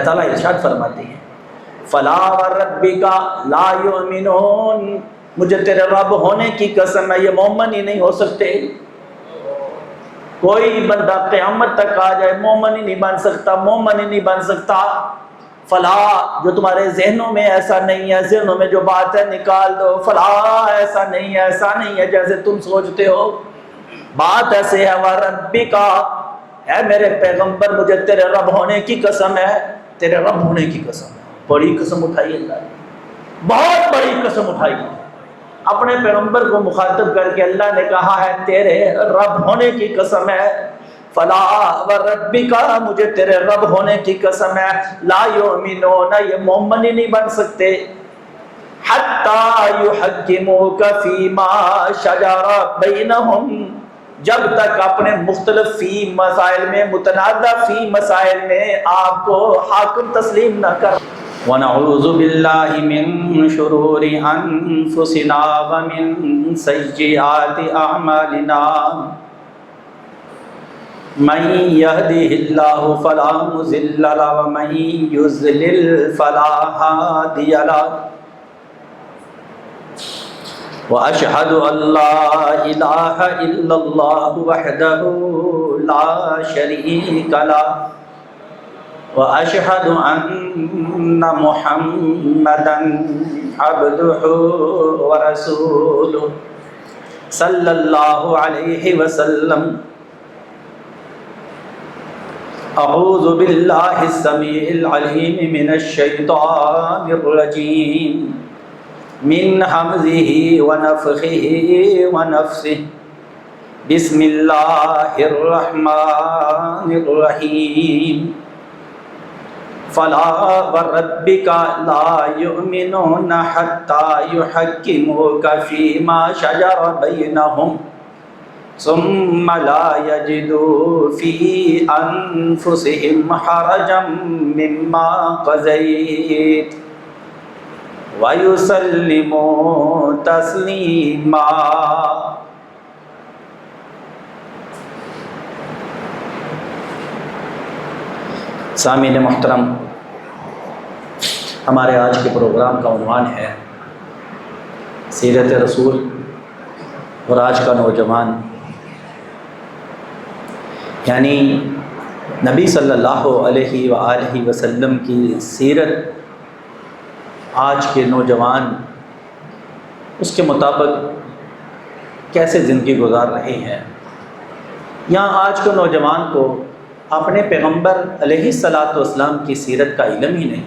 اللہ تعالیٰ ارشاد فرماتے ہیں فلا وربک لا یؤمنون، مجھے تیرے رب ہونے کی قسم ہے یہ مومن ہی نہیں ہو سکتے۔ کوئی بندہ قیامت تک آ جائے مومن ہی نہیں بن سکتا، مومن ہی نہیں بن سکتا۔ فلا جو تمہارے ذہنوں میں ایسا نہیں ہے، ذہنوں میں جو بات ہے نکال دو۔ فلا ایسا نہیں ہے، ایسا نہیں ہے جیسے تم سوچتے ہو، بات ایسے ہے وربک، اے میرے پیغمبر مجھے تیرے رب ہونے کی قسم ہے، تیرے رب ہونے کی قسم ہے۔ بڑی قسم اٹھائی اللہ نے، بہت بڑی قسم اٹھائی اپنے پیغمبر کو مخاطب کر کے اللہ نے کہا ہے تیرے رب ہونے کی قسم ہے۔ فلا وربک، مجھے تیرے رب ہونے کی قسم ہے، لا یؤمنون، یہ مومن ہی نہیں بن سکتے، حتی یحکموک فیما شجر بینہم، جب تک اپنے مختلف فی مسائل میں، متنازع فی مسائل میں آپ کو حاکم تسلیم نہ کر۔ وَنَعُوذُ بِاللَّهِ مِن شُرُورِ أَنفُسِنَا وَمِن سَيِّئَاتِ أَعْمَالِنَا مَن يَهْدِهِ اللَّهُ فَلَا مُضِلَّ لَهُ وَمَن يُضْلِلْ فَلَا هَادِيَ لَهُ، وَأَشْهَدُ أَن لَّا إِلَٰهَ إِلَّا اللَّهُ وَحْدَهُ لَا شَرِيكَ لَهُ، وَأَشْهَدُ أَنَّ مُحَمَّدًا عَبْدُهُ وَرَسُولُهُ صلی اللہ علیہ وسلم۔ اعوذ باللہ السمیع العلیم من الشیطان الرجیم، من حمزہ ونفخہ ونفثہ، بسم اللہ الرحمن الرحیم۔ فلا وربک لا یؤمنون حتی یحکموک فیما شجر بینہم ثم لا یجدوا فی انفسہم حرجا مما قضیت ویسلموا تسلیما۔ سامعین محترم، ہمارے آج کے پروگرام کا عنوان ہے سیرت رسول اور آج کا نوجوان، یعنی نبی صلی اللہ علیہ وآلہ وسلم کی سیرت آج کے نوجوان اس کے مطابق کیسے زندگی گزار رہے ہیں۔ یہاں آج کے نوجوان کو اپنے پیغمبر علیہ الصلاۃ والسلام کی سیرت کا علم ہی نہیں،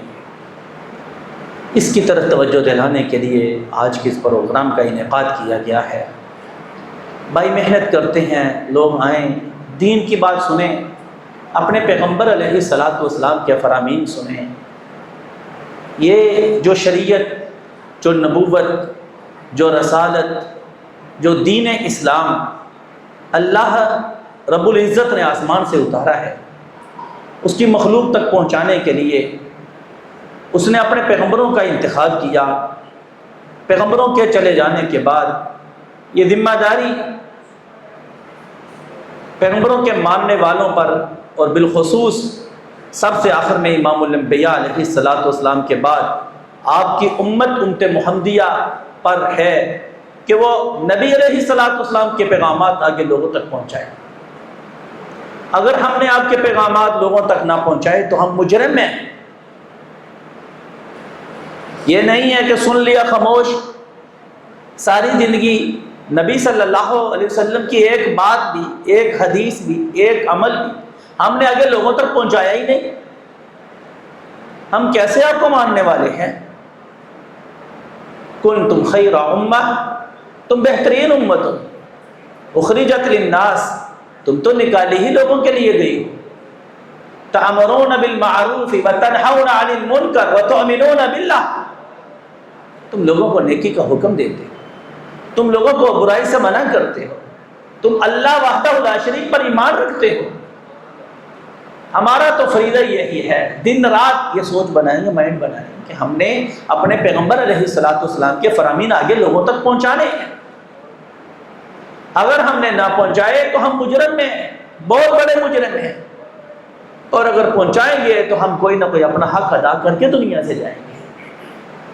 اس کی طرف توجہ دلانے کے لیے آج کے اس پروگرام کا انعقاد کیا گیا ہے۔ بھائی محنت کرتے ہیں، لوگ آئیں، دین کی بات سنیں، اپنے پیغمبر علیہ الصلاۃ والسلام کے فرامین سنیں۔ یہ جو شریعت، جو نبوت، جو رسالت، جو دین اسلام اللہ رب العزت نے آسمان سے اتارا ہے، اس کی مخلوق تک پہنچانے کے لیے اس نے اپنے پیغمبروں کا انتخاب کیا۔ پیغمبروں کے چلے جانے کے بعد یہ ذمہ داری پیغمبروں کے ماننے والوں پر، اور بالخصوص سب سے آخر میں امام الانبیاء علیہ الصلاۃ والسلام کے بعد آپ کی امت محمدیہ پر ہے کہ وہ نبی علیہ الصلاۃ والسلام کے پیغامات آگے لوگوں تک پہنچائیں۔ اگر ہم نے آپ کے پیغامات لوگوں تک نہ پہنچائے تو ہم مجرم ہیں۔ یہ نہیں ہے کہ سن لیا خاموش، ساری زندگی نبی صلی اللہ علیہ وسلم کی ایک بات بھی، ایک حدیث بھی، ایک عمل بھی ہم نے آگے لوگوں تک پہنچایا ہی نہیں۔ ہم کیسے آپ کو ماننے والے ہیں؟ کنتم خیر امہ، تم بہترین امت ہو، اخرجت للناس، تم تو نکالی ہی لوگوں کے لیے گئی ہو۔ تأمرون بالمعروف وتنہون عن المنکر وتؤمنون باللہ، تم لوگوں کو نیکی کا حکم دیتے ہو، تم لوگوں کو برائی سے منع کرتے ہو، تم اللہ وحدہ لا شریک پر ایمان رکھتے ہو۔ ہمارا تو فریضہ یہی ہے، دن رات یہ سوچ بنائیں گے، مائنڈ بنائیں گے کہ ہم نے اپنے پیغمبر علیہ الصلاۃ والسلام کے فرامین آگے لوگوں تک پہنچانے ہیں۔ اگر ہم نے نہ پہنچائے تو ہم مجرم میں ہیں، بہت بڑے مجرم ہیں۔ اور اگر پہنچائیں گے تو ہم کوئی نہ کوئی اپنا حق ادا کر کے دنیا سے جائیں گے۔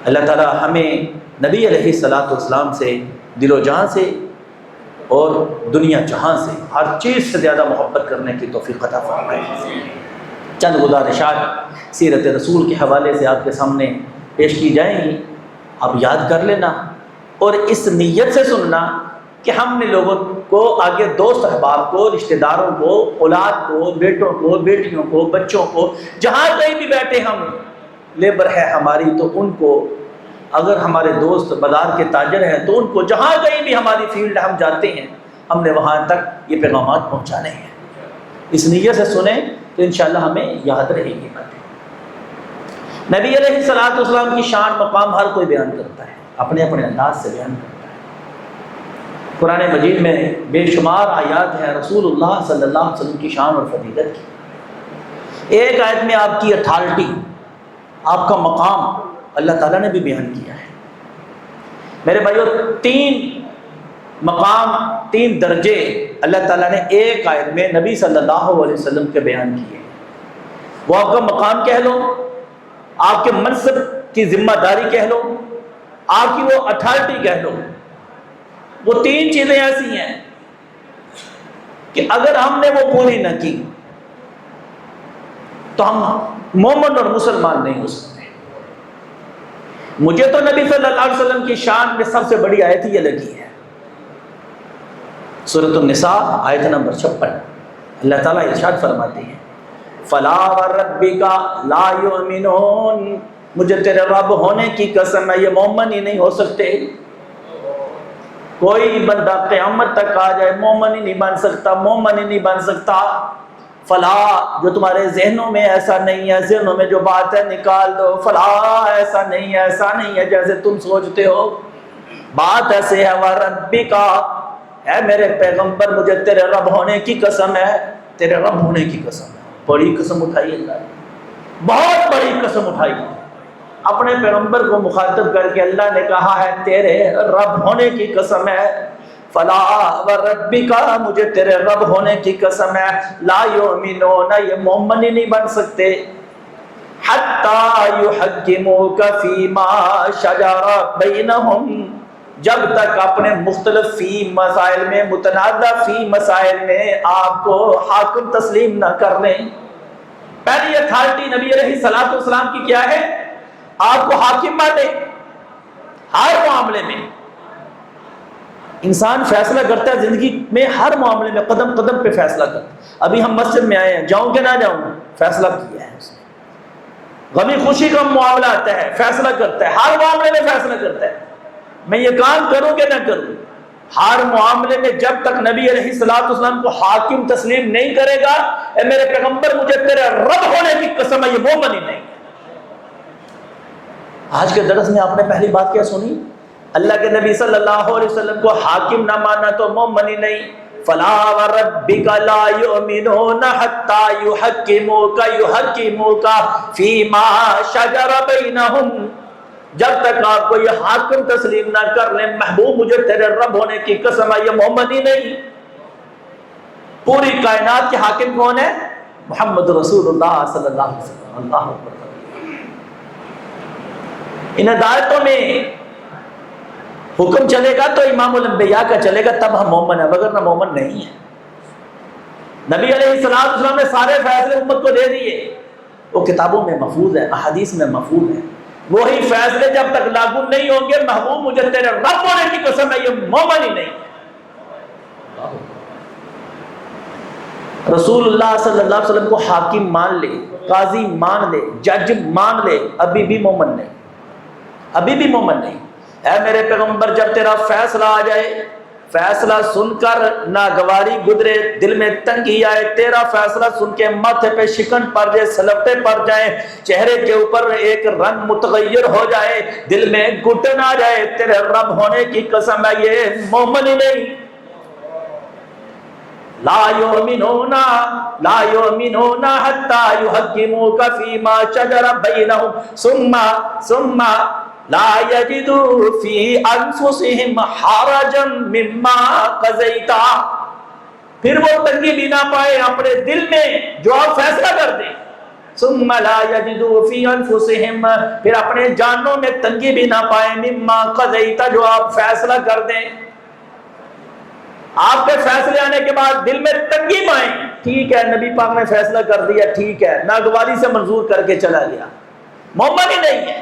اللہ تعالیٰ ہمیں نبی علیہ الصلوۃ والسلام سے دل و جان سے اور دنیا جہاں سے ہر چیز سے زیادہ محبت کرنے کی توفیق عطا فرمائے۔ چند گزارشات سیرت رسول کے حوالے سے آپ کے سامنے پیش کی جائیں گی، آپ یاد کر لینا اور اس نیت سے سننا کہ ہم نے لوگوں کو آگے دوست احباب کو، رشتہ داروں کو، اولاد کو، بیٹوں کو، بیٹیوں کو، بچوں کو، جہاں کہیں بھی بیٹھے ہم لیبر ہے ہماری تو ان کو، اگر ہمارے دوست بازار کے تاجر ہیں تو ان کو جہاں کہیں بھی ہماری فیلڈ ہم جاتے ہیں ہم نے وہاں تک یہ پیغامات پہنچانے ہیں۔ اس نیت سے سنیں تو انشاءاللہ ہمیں یاد رہے گی باتیں۔ نبی علیہ الصلوۃ والسلام کی شان مقام ہر کوئی بیان کرتا ہے، اپنے اپنے انداز سے بیان کرتا ہے۔ قرآن مجید میں بے شمار آیات ہیں رسول اللہ صلی اللہ علیہ وسلم کی شان اور فضیلت کی۔ ایک آیت میں آپ کی اتھارٹی، آپ کا مقام اللہ تعالیٰ نے بھی بیان کیا ہے۔ میرے بھائیو، 3 مقام، 3 درجے اللہ تعالیٰ نے ایک آیت میں نبی صلی اللہ علیہ وسلم کے بیان کیے۔ وہ آپ کا مقام کہہ لو، آپ کے منصب کی ذمہ داری کہہ لو، آپ کی وہ اتھارٹی کہہ لو، وہ 3 چیزیں ایسی ہیں کہ اگر ہم نے وہ پوری نہ کی تو ہم مومن اور مسلمان نہیں ہو سکتے۔ مجھے تو نبی صلی اللہ علیہ وسلم کی شان میں سب سے بڑی آیت یہ لگی ہے، سورۃ النساء آیت نمبر 56۔ اللہ تعالیٰ ارشاد فرماتے ہیں فَلَا وَرَبِّكَ لَا يُؤْمِنُونَ، مجھے تیرے رب ہونے کی قسم ہے یہ مومن ہی نہیں ہو سکتے۔ کوئی بندہ قیامت تک آ جائے مومن ہی نہیں بن سکتا، مومن ہی نہیں بن سکتا۔ فلاح جو تمہارے ذہنوں میں ایسا نہیں ہے، ذہنوں میں جو بات ہے نکال دو۔ فلاح ایسا نہیں ہے، ایسا نہیں ہے جیسے تم سوچتے ہو، بات ایسے ہے وَرَبِّكَ، اے میرے پیغمبر مجھے تیرے رب ہونے کی قسم ہے، تیرے رب ہونے کی قسم ہے۔ بڑی قسم اٹھائی اللہ نے، بہت بڑی قسم اٹھائی، اپنے پیغمبر کو مخاطب کر کے اللہ نے کہا ہے تیرے رب ہونے کی قسم ہے۔ فلا وربک، مجھے تیرے رب ہونے کی قسم ہے، لا یؤمنون، یہ مومن ہی نہیں بن سکتے، حتی یحکموک فیما شجر بینہم، جب تک اپنے مختلف فی مسائل میں، متنازع فی مسائل میں آپ کو حاکم تسلیم نہ کر لیں۔ پہلی اتھارٹی نبی علیہ الصلوۃ والسلام کی کیا ہے؟ آپ کو حاکم مانے ہر معاملے میں۔ انسان فیصلہ کرتا ہے زندگی میں، ہر معاملے میں قدم قدم پہ فیصلہ کرتا ہے۔ ابھی ہم مسجد میں آئے ہیں، جاؤں کہ نہ جاؤں، فیصلہ کیا ہے اس نے۔ غمی خوشی کا معاملہ آتا ہے، فیصلہ کرتا ہے، ہر معاملے میں فیصلہ کرتا ہے، میں یہ کام کروں کہ نہ کروں۔ ہر معاملے میں جب تک نبی علیہ الصلوۃ والسلام کو حاکم تسلیم نہیں کرے گا، اے میرے پیغمبر مجھے تیرے رب ہونے کی قسم ہے یہ مومن ہی نہیں۔ آج کے درس میں آپ نے پہلی بات کیا سنی؟ اللہ کے نبی صلی اللہ علیہ وسلم کو حاکم نہ مانا تو مومن ہی نہیں۔ فلا وربک لا یؤمنون حتی یحکموک فیما شجر بینہم، جب تک آپ کو یہ حاکم تسلیم نہ کر لیں محبوب مجھے تیرے رب ہونے کی قسم ہے یہ مومن ہی نہیں۔ پوری کائنات کے حاکم کون ہے؟ محمد رسول اللہ صلی اللہ علیہ وسلم۔ اللہ اکبر۔ ان ہدایتوں میں حکم چلے گا تو امام الانبیاء کا چلے گا، تب ہم مومن ہیں، وگرنہ مومن نہیں ہیں۔ نبی علیہ الصلوۃ والسلام نے سارے فیصلے امت کو دے دیے، وہ کتابوں میں محفوظ ہے، احادیث میں محفوظ ہے۔ وہی فیصلے جب تک لاگو نہیں ہوں گے محبوب مجھے تیرے رب ہونے کی قسم ہے یہ مومن ہی نہیں۔ رسول اللہ صلی اللہ علیہ وسلم کو حاکم مان لے، قاضی مان لے، جج مان لے، ابھی بھی مومن نہیں، ابھی بھی مومن نہیں۔ اے میرے پیغمبر جب تیرا فیصلہ آ جائے، فیصلہ سن کر ناگواری گزرے، دل میں تنگی آئے، تیرا فیصلہ سن کے ماتھے پہ شکن پڑ جائے، سلوٹے پڑ جائیں، چہرے کے اوپر ایک رنگ متغیر ہو جائے، دل میں گھٹن آ جائے، تیرے رب ہونے کی قسم ہے یہ مومن ہی نہیں۔ لا یؤمنون حتی یحکموک فیما شجر بینہم ثم لا یجدوا فی انفسہم حرجا مما قضیت، پھر وہ تنگی بھی نہ پائے اپنے دل میں جو آپ فیصلہ کر دیں. ثم لا یجدوا فی انفسہم، پھر اپنے جانوں میں تنگی بھی نہ پائے مما قضیت، جو آپ فیصلہ کر دیں. آپ کے فیصلے آنے کے بعد دل میں تنگی پائیں، ٹھیک ہے نبی پاک نے فیصلہ کر دیا، ٹھیک ہے، ناگواری سے منظور کر کے چلا گیا. مومن ہی نہیں ہے.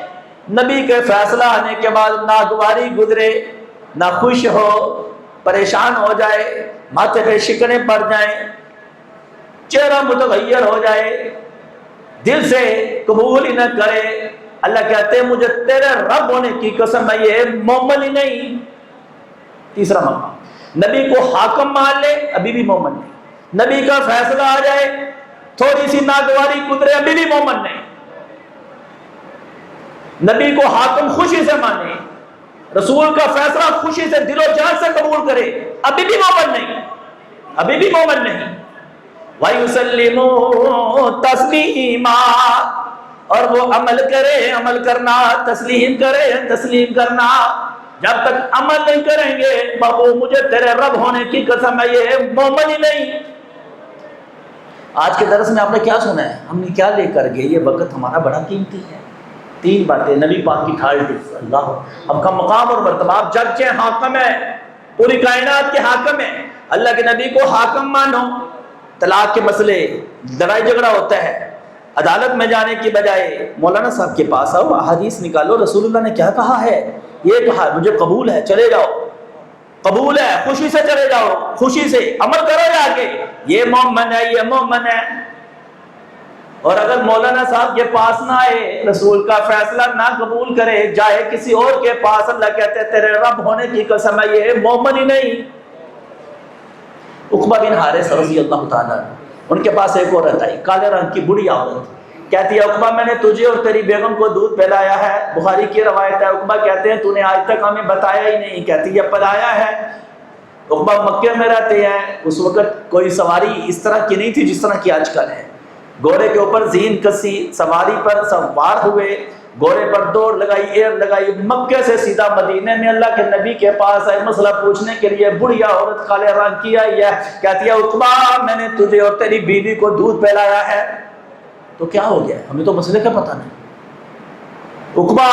نبی کے فیصلہ آنے کے بعد ناگواری گزرے، نہ خوش ہو، پریشان ہو جائے، ماتھے پہ شکنیں پڑ جائیں، چہرہ متغیر ہو جائے، دل سے قبول ہی نہ کرے. اللہ کہتے ہیں مجھے تیرے رب ہونے کی قسم ہے یہ مومن ہی نہیں. تیسرا مقام، نبی کو حاکم مان لے ابھی بھی مومن نہیں. نبی کا فیصلہ آ جائے، تھوڑی سی ناگواری گزرے، ابھی بھی مومن نہیں. نبی کو حاکم خوشی سے مانے، رسول کا فیصلہ خوشی سے دل و جان سے قبول کرے، ابھی بھی مومن نہیں، ابھی بھی مومن نہیں. وَيُسَلِّمُوا تَسْلِيمًا، اور وہ عمل کرے، عمل کرنا، تسلیم کرے، تسلیم کرنا. جب تک عمل نہیں کریں گے بابو مجھے تیرے رب ہونے کی قسم ہے یہ مومن ہی نہیں. آج کے درس میں آپ نے کیا سنا ہے، ہم نے کیا لے کر گئے؟ یہ وقت ہمارا بڑا قیمتی ہے. 3 باتیں نبی پاک کی ٹھالٹی، اللہ ہم کا مقام اور مرتبہ. آپ جج ہیں، حاکم ہے، پوری کائنات کے حاکم ہیں. اللہ کے نبی کو حاکم مانو. طلاق کے مسئلے لڑائی جھگڑا ہوتا ہے، عدالت میں جانے کی بجائے مولانا صاحب کے پاس آؤ، احادیث نکالو، رسول اللہ نے کیا کہا ہے، یہ کہا، مجھے قبول ہے، چلے جاؤ، قبول ہے، خوشی سے چلے جاؤ، خوشی سے عمل کرو جا کے، یہ مومن ہے، یہ مومن ہے. اور اگر مولانا صاحب کے پاس نہ آئے، رسول کا فیصلہ نہ قبول کرے، جائے کسی اور کے پاس، اللہ کہتے ہیں تیرے رب ہونے کی قسم ہے یہ مومن ہی نہیں. عقبہ بن حارث رضی اللہ تعالیٰ، ان کے پاس ایک عورت آئی، کالے رنگ کی بڑی عورت، کہتی ہے عقبہ میں نے تجھے اور تیری بیگم کو دودھ پلایا ہے. بخاری کی روایت ہے. عقبہ کہتے ہیں تو نے آج تک ہمیں بتایا ہی نہیں. کہتی ہے پلایا ہے. عقبہ مکے میں رہتے ہیں، اس وقت کوئی سواری اس طرح کی نہیں تھی جس طرح کی آج کل ہے. گھوڑے کے اوپر زین کسی، سواری پر سوار ہوئے، گھوڑے پر دوڑ لگائی، ایر لگائی، مکے سے سیدھا مدینے میں اللہ کے نبی کے پاس آئے مسئلہ پوچھنے کے لیے. بڑھیا عورت کالے رنگ کی آئی ہے، کہتی ہے عقبہ میں نے تجھے اور تیری بیوی کو دودھ پلایا ہے. تو کیا ہو گیا، ہمیں تو مسئلے کا پتہ نہیں. عقبہ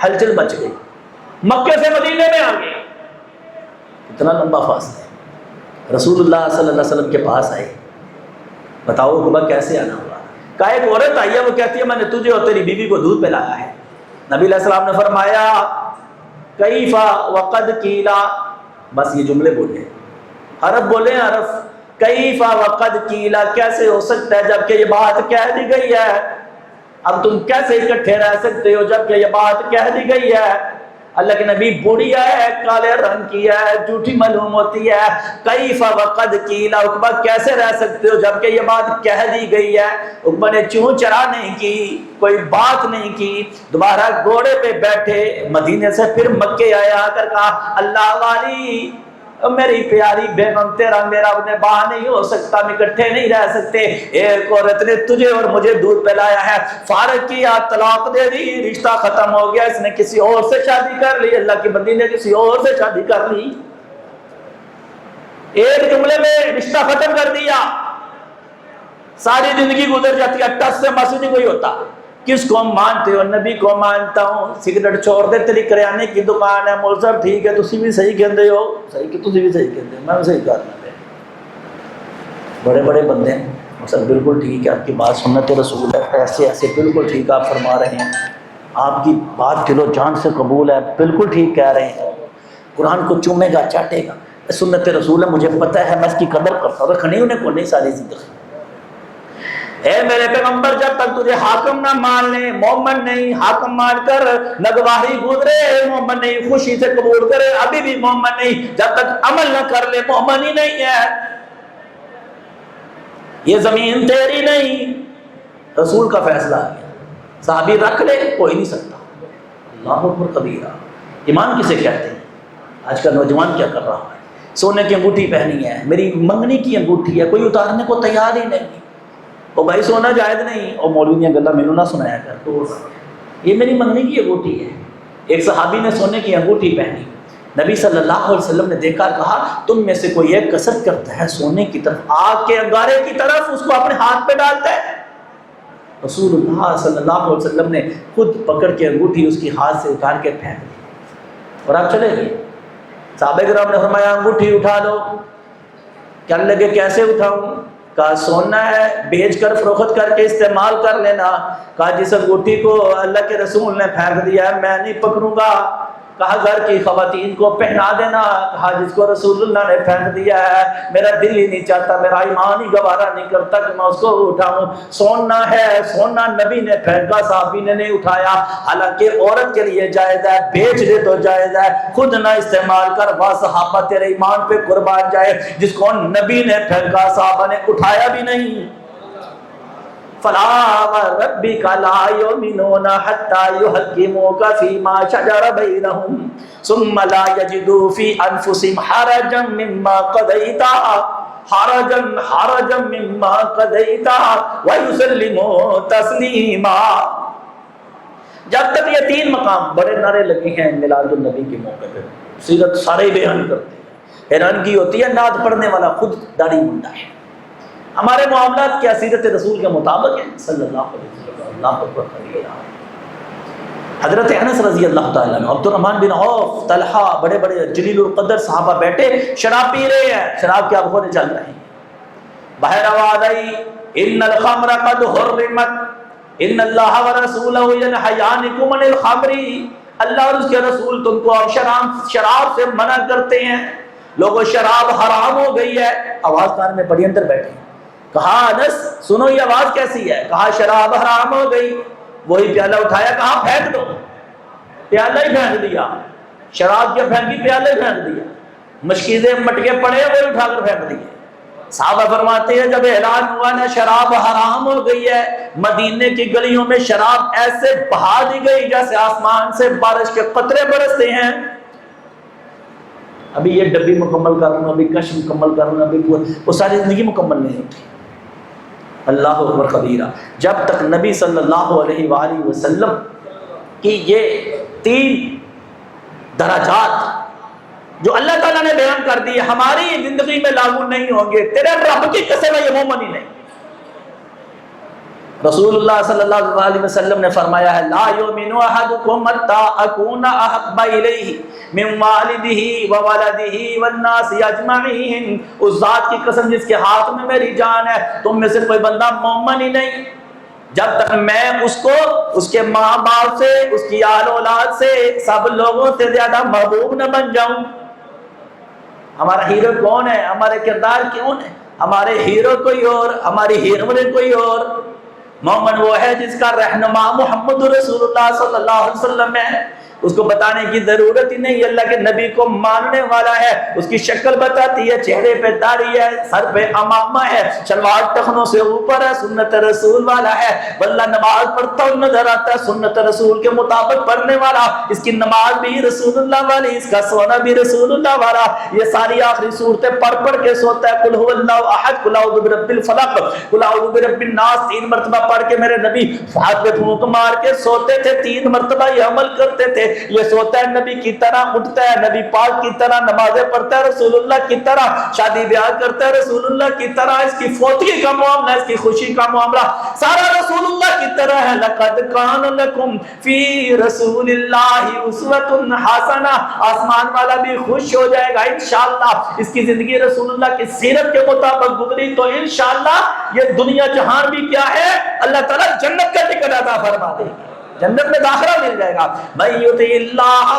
ہلچل مچ گئی، مکے سے مدینے میں آ گئے، اتنا لمبا فاصلہ ہے. رسول اللہ صلی اللہ علیہ وسلم کے پاس آئے، بتاؤ عقبہ کیسے آنا ہوا. کہا ایک عورت آئی ہے، وہ کہتی ہے میں نے تجھے اور تیری بیوی کو دودھ پلایا ہے. نبی علیہ السلام نے فرمایا کیف وقد قیلا، بس یہ جملے بولے، حرف بولے، حرف. کیف وقد قیلا، کیسے ہو سکتا ہے جبکہ یہ بات کہہ دی گئی ہے. اب تم کیسے اکٹھے رہ سکتے ہو جبکہ یہ بات کہہ دی گئی ہے. اللہ کے نبی بوڑھیا ہے، کالے رنگ کی ہے، جھوٹی معلوم ہوتی ہے. کیف وقد قیلا، عقبہ کیسے رہ سکتے ہو جبکہ یہ بات کہہ دی گئی ہے. عقبہ نے چوں چرا نہیں کی، کوئی بات نہیں کی، دوبارہ گھوڑے پہ بیٹھے، مدینے سے پھر مکے آیا، آ کر کہا اللہ والی میری پیاری بیگم تیرا میرا نباہ نہیں ہو سکتا، ہم اکٹھے نہیں رہ سکتے. ایک عورت نے تجھے اور مجھے دودھ پلایا ہے، فارغ کیا، طلاق دے دی، رشتہ ختم ہو گیا، اس نے کسی اور سے شادی کر لی، اللہ کی بندی نے کسی اور سے شادی کر لی. ایک جملے میں رشتہ ختم کر دیا، ساری زندگی گزر جاتی ہے، ٹس سے مس نہیں کوئی ہوتا. کس کو مانتے ہو؟ نبی کو مانتا ہوں. سگریٹ چھوڑ دے، تیری کریانے کی دکان ہے، مول صاحب ٹھیک ہے، تسی بھی صحیح کہندے ہو، صحیح کہ تسی بھی صحیح کہندے ہو، میں بھی صحیح کرنا پہ. بڑے بڑے بندے ہیں سر، بالکل ٹھیک ہے، آپ کی بات سنت رسول ہے، ایسے ایسے بالکل ٹھیک آپ فرما رہے ہیں، آپ کی بات دل و جان سے قبول ہے، بالکل ٹھیک کہہ رہے ہیں، قرآن کو چومے گا، چاٹے گا، سنت رسول ہے، مجھے پتہ ہے، میں اس کی قدر کرتا ہوں. رکھنی انہیں کو نہیں ساری زندگی. اے میرے پیغمبر جب تک تجھے حاکم نہ مان لے مومن نہیں، حاکم مان کر نگواہی گزرے مومن نہیں، خوشی سے قبول کرے ابھی بھی مومن نہیں، جب تک عمل نہ کر لے مومن ہی نہیں ہے. یہ زمین تیری نہیں، رسول کا فیصلہ آ گیا، صحابی رکھ لے کوئی نہیں سکتا. اللہ اکبر کبیرہ. ایمان کسے کہتے ہیں؟ آج کا نوجوان کیا کر رہا ہے؟ سونے کی انگوٹھی پہنی ہے، میری منگنی کی انگوٹھی ہے، کوئی اتارنے کو تیار ہی نہیں. او بھائی سونا جائز نہیں، اور مولوی نے گلا مینوں نہ سنایا کر، یہ میری منگنی کی انگوٹھی ہے. ایک صحابی نے سونے کی انگوٹھی پہنی، نبی صلی اللہ علیہ وسلم نے دیکھا، کہا تم میں سے کوئی ایک کثرت کرتا ہے سونے کی طرف، آگ کے انگارے کی طرف، اس کو اپنے ہاتھ پہ ڈالتا ہے۔ رسول اللہ صلی اللہ علیہ وسلم نے خود پکڑ کے انگوٹھی اس کی ہاتھ سے اتار کے پھینک دی اور آپ چلے گئے۔ صحابہ کرام نے فرمایا انگوٹھی اٹھا لو۔ کہنے لگے کیسے اٹھاؤں؟ کہا سونا ہے، بیچ کر فروخت کر کے استعمال کر لینا۔ کہا جس انگوٹھی کو اللہ کے رسول نے پھینک دیا ہے میں نہیں پکڑوں گا۔ کہا گھر کی خواتین کو پہنا دینا۔ کہا جس کو رسول اللہ نے پھینک دیا ہے میرا دل ہی نہیں چاہتا، میرا ایمان ہی گوارا نہیں کرتا کہ میں اس کو اٹھاؤں۔ سونا ہے، سونا نبی نے پھینکا، صحابی نے نہیں اٹھایا۔ حالانکہ عورت کے لیے جائز ہے، بیچ دے تو جائز ہے، خود نہ استعمال کر، واہ صحابہ تیرے ایمان پہ قربان جائے۔ جس کو نبی نے پھینکا صحابہ نے اٹھایا بھی نہیں۔ فلا وربک لا یؤمنون حتی یحکموک فیما شجر بینہم ثم لا یجدوا فی انفسہم حرجا مما قضیت مما قضیت ویسلموا تسلیما۔ جب تک یہ تین مقام بڑے نعرے لگے ہیں میلاد النبی کے موقع پہ، سیرت سارے بیان کرتے ہیں، حیرانگی ہوتی ہے نعت پڑھنے والا خود داڑھی منڈا ہے۔ ہمارے معاملات کیا سیرت رسول کے مطابق ہیں صلی اللہ علیہ وسلم؟ اللہ اکبر کبیرہ۔ حضرت انس رضی اللہ تعالیٰ عنہ، عبد الرحمن بن عوف، طلحہ، بڑے بڑے جلیل القدر صحابہ بیٹھے شراب پی رہے ہیں، شراب کے ابخورے چل رہے ہیں۔ باہر آواز آئی ان الخمر قد حرمت ان اللہ ورسولہ ینہیانکم عن الخمر، اللہ اور اس کے رسول تم کو اب شراب سے منع کرتے ہیں، لوگوں شراب حرام ہو گئی ہے۔ آواز کان میں پڑی، اندر بیٹھے۔ کہا انس سنو یہ آواز کیسی ہے؟ کہا شراب حرام ہو گئی۔ وہی پیالہ اٹھایا، کہا پھینک دو، پیالہ ہی پھینک دیا۔ شراب کیا پھینکی؟ پیالہ ہی پھینک دیا۔ مشکیزیں مٹکے پڑے وہی اٹھا کر پھینک دیے۔ صحابہ فرماتے ہیں جب اعلان ہوا نا شراب حرام ہو گئی ہے، مدینے کی گلیوں میں شراب ایسے بہا دی گئی جیسے آسمان سے بارش کے قطرے برستے ہیں۔ ابھی یہ ڈبی مکمل کروں، ابھی کش مکمل کروں، ابھی وہ ساری زندگی مکمل نہیں ہوتی۔ اللہ اکبر کبیرہ۔ جب تک نبی صلی اللہ علیہ وآلہ وسلم کی یہ تین درجات جو اللہ تعالیٰ نے بیان کر دی ہماری زندگی میں لاگو نہیں ہوں گے، تیرے رب کی قسم ہے یہ مومن ہی نہیں۔ رسول اللہ صلی اللہ علیہ وسلم نے فرمایا ہے لا یؤمن احدکم حتی اکون احب الیہ من والدہ وولدہ والناس اجمعین، اس ذات کی قسم جس کے ہاتھ میں میری جان ہے تم میں سے کوئی بندہ مومن ہی نہیں جب تک میں اس کو اس کے ماں باپ سے، اس کی آل اولاد سے، سب لوگوں سے زیادہ محبوب نہ بن جاؤں۔ ہمارا ہیرو کون ہے؟ ہمارے کردار کون ہے؟ ہمارے ہیرو کوئی اور، ہماری ہیروئن کوئی اور۔ مومن وہ ہے جس کا رہنما محمد رسول اللہ صلی اللہ علیہ وسلم ہے، اس کو بتانے کی ضرورت ہی نہیں، اللہ کے نبی کو ماننے والا ہے، اس کی شکل بتاتی ہے، چہرے پہ داڑھی ہے، سر پہ امامہ ہے، شلوار ٹخنوں سے اوپر ہے، سنت رسول والا ہے، واللہ نماز پڑھتا ہوں نظر آتا ہے، سنت رسول کے مطابق پڑھنے والا، اس کی نماز بھی رسول اللہ والی، اس کا سونا بھی رسول اللہ والا، یہ ساری آخری صورتیں پڑھ پڑھ کے سوتا ہے، قل هو اللہ احد، قل اعوذ برب الفلق، قل اعوذ برب الناس، 3 مرتبہ پڑھ کے میرے نبی ہاتھ پہ پھونک مار کے سوتے تھے، 3 مرتبہ یہ عمل کرتے تھے۔ یہ سوتا ہے نبی کی طرح، اٹھتا ہے نبی پاک کی طرح، نمازیں پڑھتا ہے رسول اللہ کی طرح، شادی بیاہ کرتا ہے رسول اللہ کی طرح، اس کی فوتگی کا معاملہ، اس کی خوشی کا معاملہ سارا رسول اللہ کی طرح ہے۔ لقد کان لکم فی رسول اللہ اسوۃ حسنہ، آسمان والا بھی خوش ہو جائے گا انشاءاللہ، اس کی زندگی رسول اللہ کی سیرت کے مطابق گزری تو انشاءاللہ یہ دنیا جہان بھی کیا ہے اللہ تعالیٰ جنت کا ٹکٹ عطا فرما دے گا، جنت میں داخلہ مل جائے گا۔ من یطع اللہ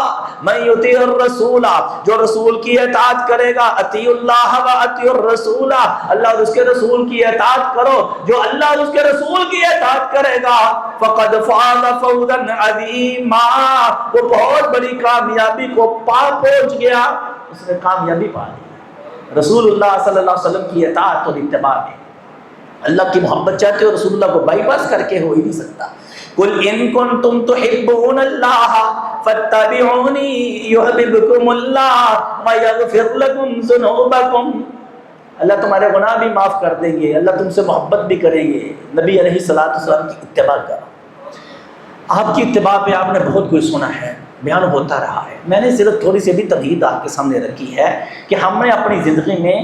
من یطع الرسول، جو رسول کی اطاعت کرے گا، اطیعوا اللہ و اطیعوا الرسول، اللہ اور اس کے رسول کی اطاعت کرو، جو اللہ اور اس کے رسول کی اطاعت کرے گا فقد فاز فوزا عظیما، وہ بہت بڑی کامیابی کو پا پہنچ گیا، اس نے کامیابی پا لی۔ رسول اللہ صلی اللہ علیہ وسلم کی اطاعت اور اتباع میں اللہ کی محبت چاہتے ہو، رسول اللہ کو بائی پاس کر کے ہو ہی نہیں سکتا۔ قل ان کنتم تحبون اللہ فاتبعونی یحببکم اللہ ویغفر لکم ذنوبکم، اللہ تمہارے گناہ بھی معاف کر دیں گے، اللہ تم سے محبت بھی کریں گے۔ نبی علیہ الصلوۃ والسلام کی اتباع کرو۔ آپ کی اتباع پہ آپ نے بہت کچھ سنا ہے، بیان ہوتا رہا ہے، میں نے صرف تھوڑی سی بھی تمہید آپ کے سامنے رکھی ہے کہ ہم نے اپنی زندگی میں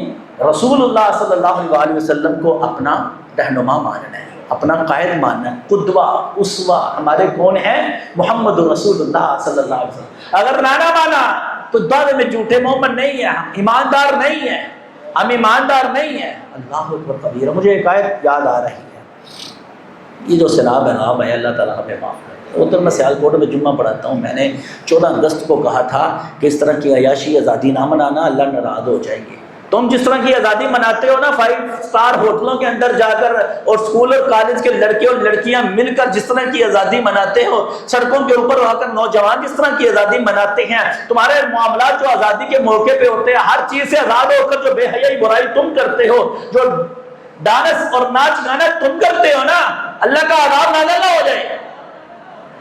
رسول اللہ صلی اللہ علیہ وسلم کو اپنا رہنما ماننا ہے، اپنا قائد ماننا ہے، قدوہ اسوہ ہمارے کون ہیں؟ محمد رسول اللہ صلی اللہ علیہ وسلم۔ اگر نہ مانا تو دعوے میں جھوٹے مومن نہیں ہیں، ہم ایماندار نہیں ہیں، ہم ایماندار نہیں ہیں۔ اللہ اکبر کبیرہ۔ مجھے ایک آیت یاد آ رہی ہے، یہ جو سیلاب ہے اللہ تعالیٰ ہمیں معاف کرے۔ ادھر میں سیالکوٹ میں جمعہ پڑھاتا ہوں، میں نے 14 اگست کو کہا تھا کہ اس طرح کی عیاشی آزادی نہ منانا، اللہ ناراض ہو جائے گی۔ تم جس طرح کی آزادی مناتے ہو نا 5 اسٹار ہوٹلوں کے اندر جا کر اور اسکول اور کالج کے لڑکے اور لڑکیاں مل کر جس طرح کی آزادی مناتے ہو، سڑکوں کے اوپر آ کر نوجوان جس طرح کی آزادی مناتے ہیں، تمہارے معاملات جو آزادی کے موقع پہ ہوتے ہیں، ہر چیز سے آزاد ہو کر جو بے حیائی برائی تم کرتے ہو، جو ڈانس اور ناچ گانا تم کرتے ہو نا، اللہ کا عذاب نازل نہ ہو جائے۔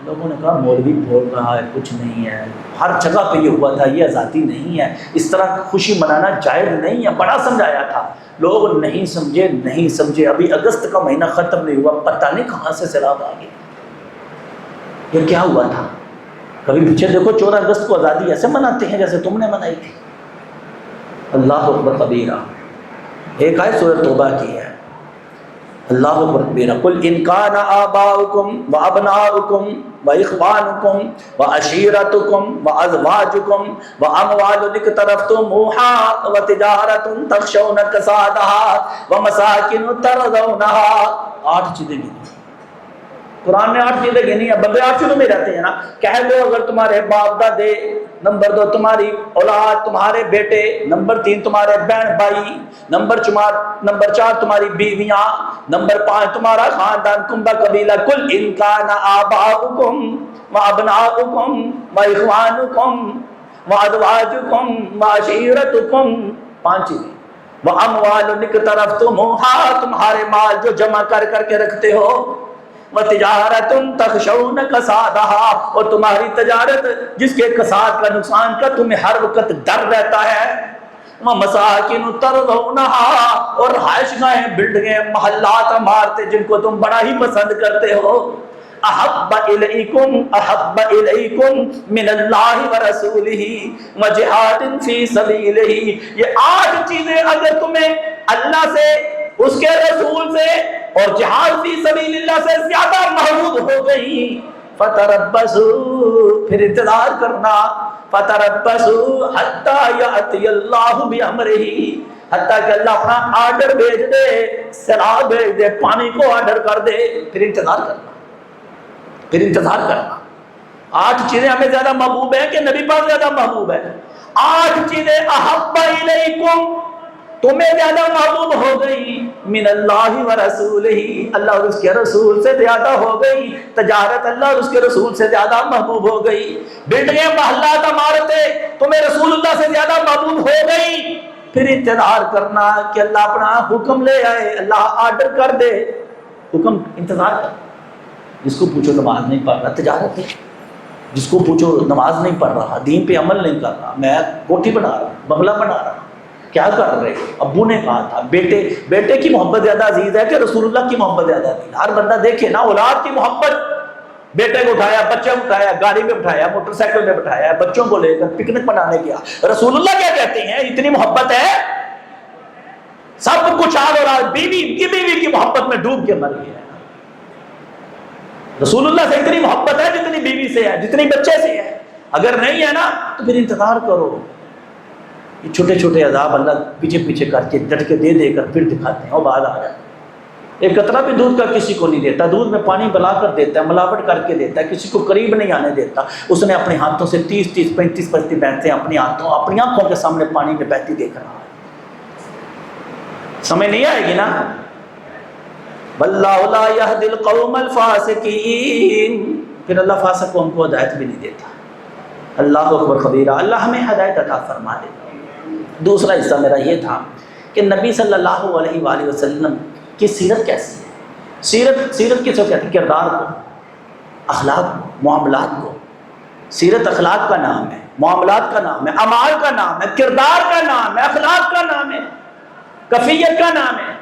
لوگوں نے کہا مولوی بول رہا ہے، کچھ نہیں ہے، ہر جگہ پہ یہ ہوا تھا، یہ آزادی نہیں ہے، اس طرح خوشی منانا جائز نہیں ہے، بڑا سمجھایا تھا، لوگ نہیں سمجھے۔ ابھی اگست کا مہینہ ختم نہیں ہوا، پتہ نہیں کہاں سے سیلاب آ گیا۔ یہ کیا ہوا تھا؟ کبھی پیچھے دیکھو، 14 اگست کو آزادی ایسے مناتے ہیں جیسے تم نے منائی تھی۔ اللہ اکبر کبیرہ۔ ایک آیت سورۃ توبہ کی ہے، اللہ اکبر کبیرہ، قل ان کان آباؤکم وابناؤکم واخوانکم وعشیرتکم وازواجکم واموال اقترفتموها وتجارۃ تخشون کسادها ومساکن ترضونها۔ 8 چیزیں گنی، قرآن نے 8 چیزیں گنی ہیں۔ بندے 8 چیزوں میں رہتے ہیں نا، کہہ دو اگر تمہارے باپ دادے، نمبر 2 تمہاری اولاد تمہارے بیٹے، نمبر 3 تمہارے بہن بھائی، نمبر 4 تمہاری بیویاں، نمبر 5 تمہارا خاندان کنبہ قبیلہ۔ کل ان کان آباؤکم وابناؤکم واخوانکم وازواجکم وعشیرتکم، 5 چیزیں۔ واموال اقترفتموها، تمہارے مال جو جمع کر کے رکھتے ہو، وتجارت تخشون کسادها، اور تمہاری تجارت جس کے کساد کا نقصان کا تمہیں ہر وقت ڈر رہتا ہے، ومساکن ترضونها، اور رہائش گاہیں، بلڈنگیں، محلات، عمارتیں جن کو تم بڑا ہی پسند کرتے ہو۔ احب الیکم من اللہ ورسولہ وجہاد فی سبیلہ، یہ 8 چیزیں اگر تمہیں اللہ سے، اس کے رسول سے اور جہاد فی سبیل اللہ سے زیادہ محبوب ہو گئی، فتربصوا، پھر انتظار کرنا، فتربصوا حتی یأتی اللہ بامرہ، حتیٰ کہ اللہ اپنا آرڈر بھیج دے، سیلاب بھیج دے، پانی کو آرڈر کر دے، پھر انتظار کرنا، پھر انتظار کرنا۔ 8 چیزیں ہمیں زیادہ محبوب ہیں کہ نبی پاک زیادہ محبوب ہے؟ 8 چیزیں احب الیکم، تمہیں زیادہ محبوب ہو گئی، من اللہ ورسولہ، اللہ اور اس کے رسول سے زیادہ ہو گئی، تجارت اللہ اور اس کے رسول سے زیادہ محبوب ہو گئی، بلڈنگیں، محلات، عمارتیں تمہیں رسول اللہ سے زیادہ محبوب ہو گئی، پھر انتظار کرنا کہ اللہ اپنا حکم لے آئے، اللہ آرڈر کر دے، حکم، انتظار کر۔ جس کو پوچھو نماز نہیں پڑھ رہا، تجارت ہے، جس کو پوچھو نماز نہیں پڑھ رہا، دین پہ عمل نہیں کر رہا، میں کوٹھی بنا رہا، بنگلہ بنا رہا، کیا کر رہے؟ ابو نے کہا تھا بیٹے کی محبت زیادہ عزیز ہے کہ رسول اللہ کی محبت زیادہ عزیز؟ ہر بندہ دیکھے نا، اولاد کی محبت، بیٹے کو اٹھایا، بچے کو اٹھایا، گاڑی میں بٹھایا، موٹر سائیکل میں بٹھایا، بچوں کو لے کر پکنک منانے گیا، رسول اللہ کیا کہتے ہیں؟ اتنی محبت ہے، سب کچھ آج اور بیوی کی محبت میں ڈوب کے مر گیا۔ رسول اللہ سے اتنی محبت ہے جتنی بیوی سے ہے، جتنی بچے سے ہے۔ اگر نہیں ہے نا تو پھر انتظار کرو۔ یہ چھوٹے چھوٹے عذاب اللہ پیچھے کر کے ڈٹ کے دے کر پھر دکھاتے ہیں، وہ بعد آ جائے۔ ایک قطرہ بھی دودھ کا کسی کو نہیں دیتا، دودھ میں پانی ملا کر دیتا ہے، ملاوٹ کر کے دیتا ہے، کسی کو قریب نہیں آنے دیتا۔ اس نے اپنے ہاتھوں سے 30 35 بہتے اپنی آنکھوں کے سامنے پانی میں بہتی دیکھ رہا ہے۔ سمجھ نہیں آئے گی نا؟ واللہ لا یہدی القوم الفاسقین، پھر اللہ فاسق قوم کو ہدایت بھی نہیں دیتا۔ اللہ اکبر کبیرہ، اللہ ہمیں ہدایت عطا فرما دے۔ دوسرا حصہ میرا یہ تھا کہ نبی صلی اللہ علیہ وآلہ وسلم کی سیرت کیسی ہے؟ سیرت کس کو کہتے ہیں؟ کردار کو، اخلاق کو، معاملات کو۔ سیرت اخلاق کا نام ہے، معاملات کا نام ہے، اعمال کا نام ہے، کردار کا نام ہے، اخلاق کا نام ہے، کفیت کا نام ہے۔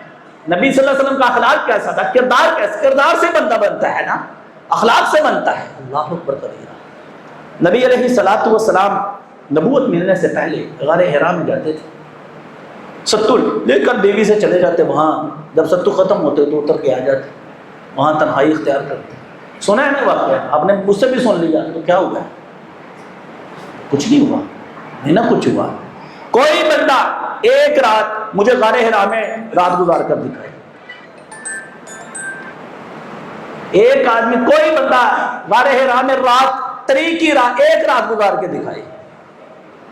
نبی صلی اللہ علیہ وسلم کا اخلاق کیسا تھا؟ کردار کیسا؟ کردار سے بندہ بنتا ہے نا، اخلاق سے بنتا ہے۔ اللہ اکبر کبیرہ۔ نبی علیہ الصلوۃ والسلام نبوت ملنے سے پہلے غار حرا میں جاتے تھے، ستو لے کر بیوی سے چلے جاتے، وہاں جب ستو ختم ہوتے تو اتر کے آ جاتے، وہاں تنہائی اختیار کرتے۔ سنا ہے نا واقعہ، آپ نے مجھ سے بھی سن لیا، تو کیا ہوا؟ کچھ نہیں ہوا، نہیں نا کچھ ہوا۔ کوئی بندہ ایک رات مجھے غار حرا میں رات گزار کر دکھائے، ایک آدمی کوئی بندہ غار حرا میں رات طریق کی رات ایک رات گزار کے دکھائے،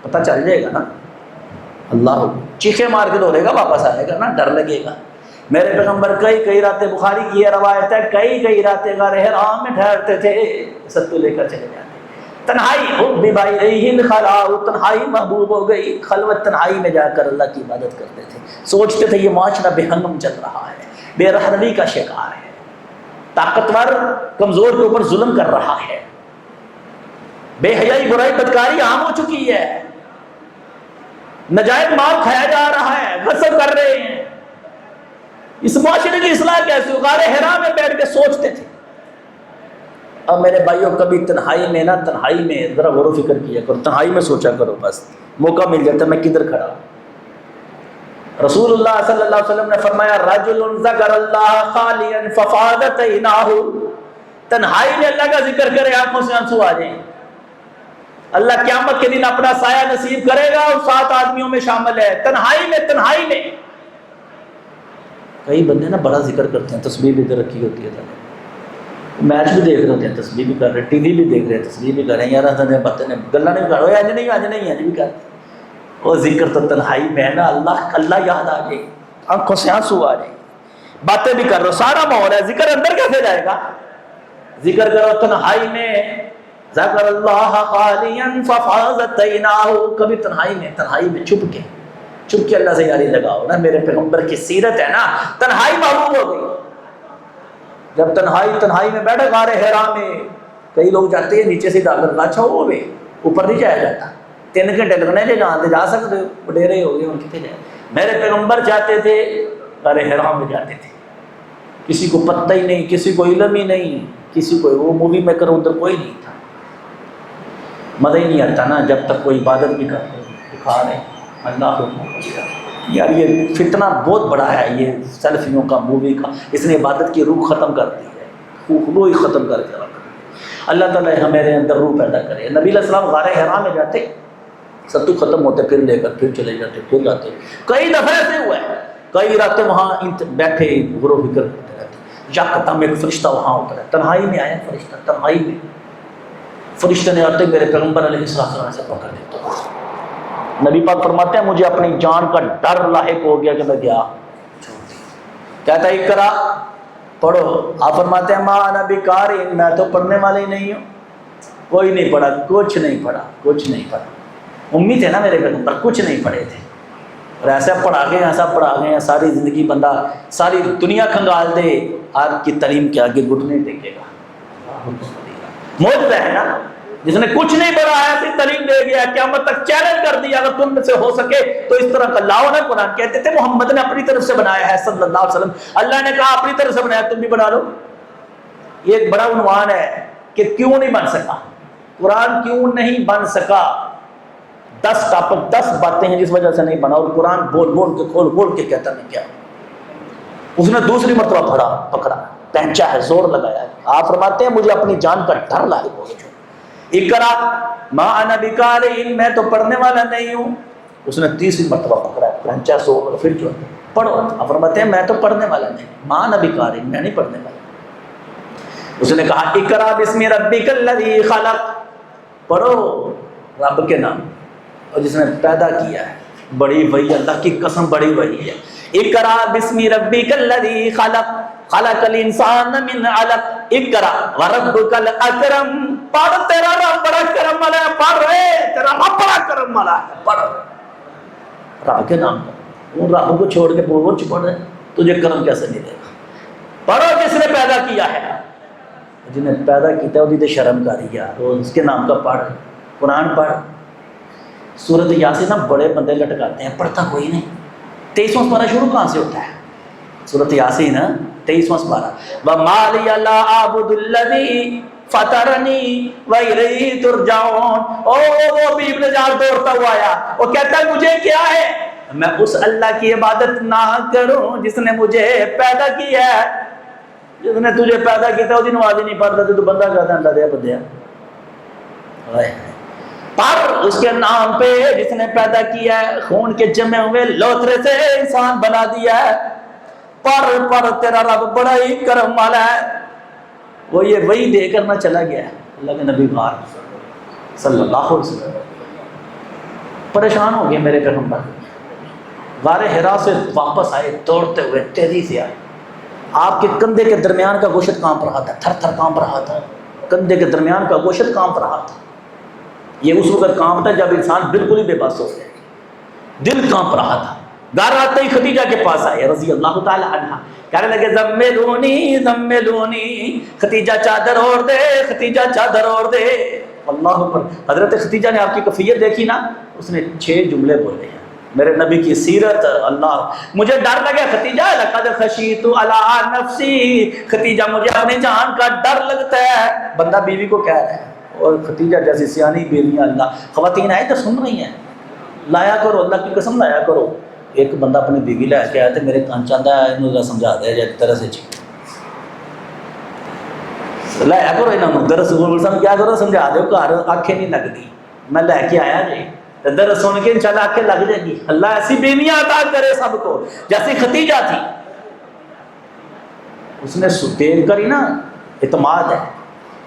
پتہ چل جائے گا نا، اللہ چیخے مار کے دوڑے گا، واپس آئے گا نا، ڈر لگے گا۔ میرے پیغمبر کئی راتیں، بخاری کی یہ روایت ہے، کئی راتیں غار حرا میں ٹھہرتے تھے، ستو لے کر چلے جاتے۔ تنہائی حب بھائی الخلاء، تنہائی محبوب ہو گئی، خلوت تنہائی میں جا کر اللہ کی عبادت کرتے تھے۔ سوچتے تھے یہ معاشرہ بے ہنگم چل رہا ہے، بے رحمی کا شکار ہے، طاقتور کمزور کے اوپر ظلم کر رہا ہے، بے حیائی برائی بدکاری عام ہو چکی ہے، نجائز مال کھایا جا رہا ہے، غصب کر رہے ہیں، اس معاشرے کی اصلاح کیسے ہو؟ غار حرا میں بیٹھ کے سوچتے تھے۔ اب میرے بھائیوں کبھی تنہائی میں تنہائی میں ذرا غور و فکر کیا کرو، تنہائی میں سوچا کرو، بس موقع مل جاتا میں کدھر کھڑا ہوں۔ رسول اللہ صلی اللہ علیہ وسلم نے فرمایا رجل ذکر اللہ خالیا ففاضت عیناہ، تنہائی میں اللہ کا ذکر کرے آنکھوں سے آنسو آ جائیں، اللہ قیامت کے دن اپنا سایہ نصیب کرے گا اور 7 آدمیوں میں شامل ہے۔ تنہائی میں کئی بندے نا بڑا ذکر کرتے ہیں، تسبیح بھی ادھر رکھی ہوتی ہے، میچ بھی دیکھ رہے ہوتے ہیں، تسبیح بھی کر رہے ہیں، ٹی وی بھی دیکھ رہے ہیں، تسبیح بھی کر رہے ہیں، یار باتیں گلا نہیں کر رہے، آج نہیں کرتے۔ وہ ذکر تو تنہائی میں ہے نا، اللہ یاد آ جائے، آنکھوں سے آنسو آ جائے، باتیں بھی کر رہے ہو، سارا ماحول ہے، ذکر اندر کیسے جائے گا؟ ذکر کرو تنہائی میں، ذکر اللہ خالیا ففاضت عیناہ، کبھی تنہائی میں چھپ کے اللہ سے یاری لگاؤ نا، میرے پیغمبر کی سیرت ہے نا، تنہائی محبوب ہو گئی۔ جب تنہائی میں بیٹھے غار حرا میں، کئی لوگ جاتے ہیں نیچے سے ڈاکر اچھا ہو گئے، اوپر نہیں جایا جاتا، 3 گھنٹے لگنے لے جانتے، جا سکتے ہو، وڈیرے ہو گئے، ان کتنے جائے۔ میرے پیغمبر جاتے تھے غار حرا میں جاتے تھے، کسی کو پتہ ہی نہیں، کسی کو علم ہی نہیں، کسی کو وہ مووی میکر ادھر کوئی نہیں تھا، مزہ ہی نہیں آتا نا جب تک کوئی عبادت بھی کرتے دکھا رہے اللہ کو۔ یار یہ فتنہ بہت بڑا ہے، یہ سیلفیوں کا، مووی کا، اس نے عبادت کی روح ختم کر دی ہے، روح ہی ختم کر کے رکھ دی۔ اللہ تعالیٰ ہمارے اندر روح پیدا کرے۔ نبی علیہ السلام غار حرا میں جاتے، ستو ختم ہوتے، پھر لے کر پھر چلے جاتے، پھر جاتے، کئی دفعہ ایسے ہوا ہے، کئی راتیں وہاں بیٹھے غور و فکر کرتے رہتے، یکدم ایک فرشتہ وہاں اترا، تنہائی میں آیا فرشتہ، تنہائی میں فرشتے نے آتے میرے پیغمبر علیہ السلام سے پکڑ لیتے۔ نبی پاک فرماتے ہیں مجھے اپنی جان کا ڈر لاحق ہو گیا کہ میں گیا، کہتا ہے اقرا پڑھو، آپ فرماتے ہیں ما انا بقاری، میں تو پڑھنے والا ہی نہیں ہوں، کوئی نہیں پڑھا، کچھ نہیں پڑھا۔ امید ہے نا میرے پیغمبر کچھ نہیں پڑھے تھے، اور ایسا پڑھا گئے، ساری زندگی بندہ ساری دنیا کھنگال دے، آپ کی تعلیم کے آگے گھٹنے ٹیکے گا۔ معجزہ ہے نا، جس نے کچھ نہیں پڑھا ہے ایسی تعلیم دے گیا، قیامت تک چیلنج کر دیا، اگر تم میں سے ہو سکے تو اس طرح کا لاؤ نا۔ قرآن کہتے تھے محمد نے اپنی طرف سے بنایا ہے صلی اللہ علیہ وسلم، اللہ نے کہا اپنی طرف سے بنایا، تم بھی بنا لو۔ یہ ایک بڑا عنوان ہے کہ کیوں نہیں بن سکا قرآن، کیوں نہیں بن سکا، 10 ٹاپک 10 باتیں ہیں جس وجہ سے نہیں بنا، اور قرآن بول کے کھول کے کہتا نہیں کیا۔ اس نے دوسری مرتبہ پکڑا، پہنچا ہے، زور لگایا ہے۔ آپ فرماتے ہیں مجھے اپنی جان کا ڈر لاحق ہو گیا، اقرا ما انا بقاری، میں تو پڑھنے والا نہیں ہوں۔ اس نے تیسری مرتبہ پکڑا، پہنچا، زور، پھر جو پڑھو۔ آپ فرماتے ہیں میں تو پڑھنے والا نہیں، ما انا بقاری، میں نہیں پڑھنے والا۔ اس نے کہا اقرا بسم ربک الذی خلق، پڑھو رب کے نام اور جس نے پیدا کیا ہے، بڑی وہی، اللہ کی قسم بڑی وہی ہے۔ اقرا بسم ربک الذی خلق خلق الانسان من علق، اقرا وربک الاکرم، پڑھ تیرا رب بڑا کرم والا ہے، پڑھ رہے تیرا رب بڑا کرم والا ہے، پڑھ رب کے نام کا، ان رب کو چھوڑ کے وہ پڑھ رہے، تجھے کرم کیسے ملے گا؟ پڑھو جس نے پیدا کیا ہے، جنہیں پیدا کیا ہے وہ شرم کاری ہے، وہ اس کے نام کا پڑھ، قرآن پڑھ۔ سورۃ یاسین نا بڑے بندے لٹکاتے ہیں، پڑھتا کوئی نہیں۔ 23واں پارہ شروع کہاں سے ہوتا ہے؟ سورۃ یاسین 23واں پارہ، وَمَا لِيَ لَا أَعْبُدُ الَّذِي فَتَرَنِي وَإِلَيْهِ تُرْجَعُونَ۔ وہ بھی ابن جار دوڑتا ہوا آیا، وہ کہتا ہے مجھے کیا ہے، میں اس اللہ کی عبادت نہ کروں جس نے مجھے پیدا کیا ہے۔ جس نے تجھے پیدا کیا تھا وہ نماز نہیں پڑھتا تو بندہ کہتا ہے اللہ دیا بدیا، پر اس کے نام پہ جس نے پیدا کیا ہے، خون کے جمے ہوئے لوتھرے سے انسان بنا دیا ہے، پر تیرا رب بڑا ہی کرم والا ہے۔ وہ یہ وہی دے کر نہ چلا گیا ہے، اللہ کے نبی پاک صلی اللہ علیہ وسلم پریشان ہو گئے میرے پیغمبر، غار حرا سے واپس آئے دوڑتے ہوئے، تیزی سے آئے، آپ کے کندھے کے درمیان کا گوشت کانپ رہا تھا، تھر تھر کانپ رہا تھا، کندھے کے درمیان کا گوشت کانپ رہا تھا۔ یہ اس وقت کانپتا جب انسان بالکل ہی بے بس ہو گیا، دل کانپ رہا تھا۔ گھر آتے ہی خدیجہ کے پاس آئے رضی اللہ تعالی عنہا، کہنے لگے زملونی زملونی، خدیجہ چادر اوڑھ دے، خدیجہ چادر اوڑھ دے۔ اللہ اکبر، حضرت خدیجہ نے آپ کی کفیت دیکھی نا، اس نے 6 جملے بولے ہیں میرے نبی کی سیرت۔ اللہ، مجھے ڈر لگا خدیجہ، لقد خشیت علی نفسی، خدیجہ مجھے اپنی جان کا ڈر لگتا ہے۔ بندہ بیوی کو کہہ رہا ہے، اور خدیجہ جیسی سیانی بیویاں اللہ، خواتین آئے تو سن رہی ہیں، لایا کرو، اللہ کی قسم لایا کرو۔ ایک بندہ اپنی بیوی لے کے آیا تو میرے کان چاہتا ہے انہوں سمجھا دیا جائے طرح سے لایا کرو، انہوں درس کیا کرو سمجھا دو، گھر آنکھیں نہیں لگتی، میں لے کے آیا جی درس سن کے انشاءاللہ آنکھیں لگ جائے گی۔ اللہ ایسی بیویاں عطا کرے سب کو جیسی خدیجہ تھی۔ اس نے دیکھ کر ہی نا اعتماد ہے،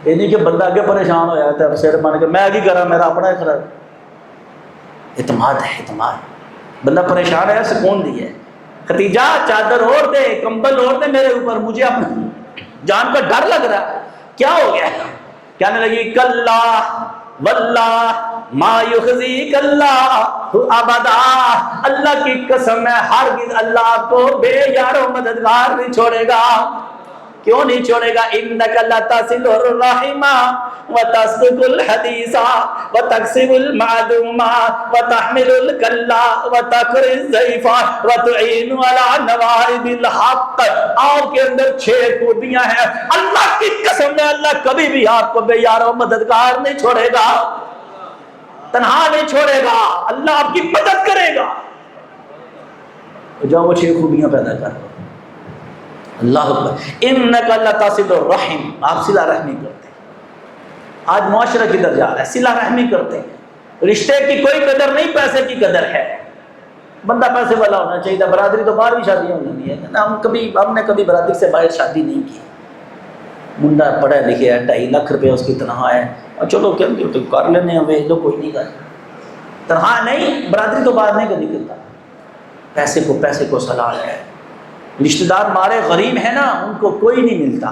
یہ نہیں کہ بندہ آگے پریشان ہو جاتا ہے سر بن کے میں کی کرا میرا اپنا ہی خراب، اعتماد ہے، اعتماد۔ بندہ پریشان ہے، سکون دی ہے، خدیجہ چادر اوڑھ دے، کمبل اوڑھ دے میرے اوپر، مجھے اپنا جان کا ڈر لگ رہا ہے۔ کیا ہو گیا؟ کہنے لگی کلا واللہ ما یخزیک اللہ ابدا، اللہ کی قسم ہے ہرگز اللہ آپ کو بے یار و مددگار نہیں چھوڑے گا۔ کیوں نہیں چھوڑے گا؟ انک لتصل الرحم وتصدق الحدیث وتکسب المعدوم وتحمل الکل وتقری الضیف وتعین علی نوائب الحق۔ آپ کے اندر 6 خوبیاں ہیں، اللہ کی قسم ہے اللہ کبھی بھی آپ کو بے یار و مددگار نہیں چھوڑے گا، تنہا نہیں چھوڑے گا، اللہ آپ کی مدد کرے گا۔ جاؤ وہ 6 خوبیاں پیدا کر دو۔ اللہ اکبر، انک لتصل الرحم، آپ صلہ رحمی کرتے ہیں۔ آج معاشرہ کدھر جا رہا ہے؟ صلہ رحمی کرتے ہیں، رشتے کی کوئی قدر نہیں، پیسے کی قدر ہے۔ بندہ پیسے والا ہونا چاہیے، برادری تو باہر بھی شادیاں ہو جاتی ہیں، ہم نے کبھی برادری سے باہر شادی نہیں کی۔ منڈا پڑھا لکھے ہے، 2.5 لاکھ روپے اس کی تنخواہ ہے، اور چلو کیا کر لینے ہیں، ویچ دو، کوئی نہیں کر، تنخواہ نہیں، برادری تو باہر نہیں کبھی کرتا۔ پیسے کو سلال ہے، رشتہ دار ہمارے غریب ہیں نا، ان کو کوئی نہیں ملتا،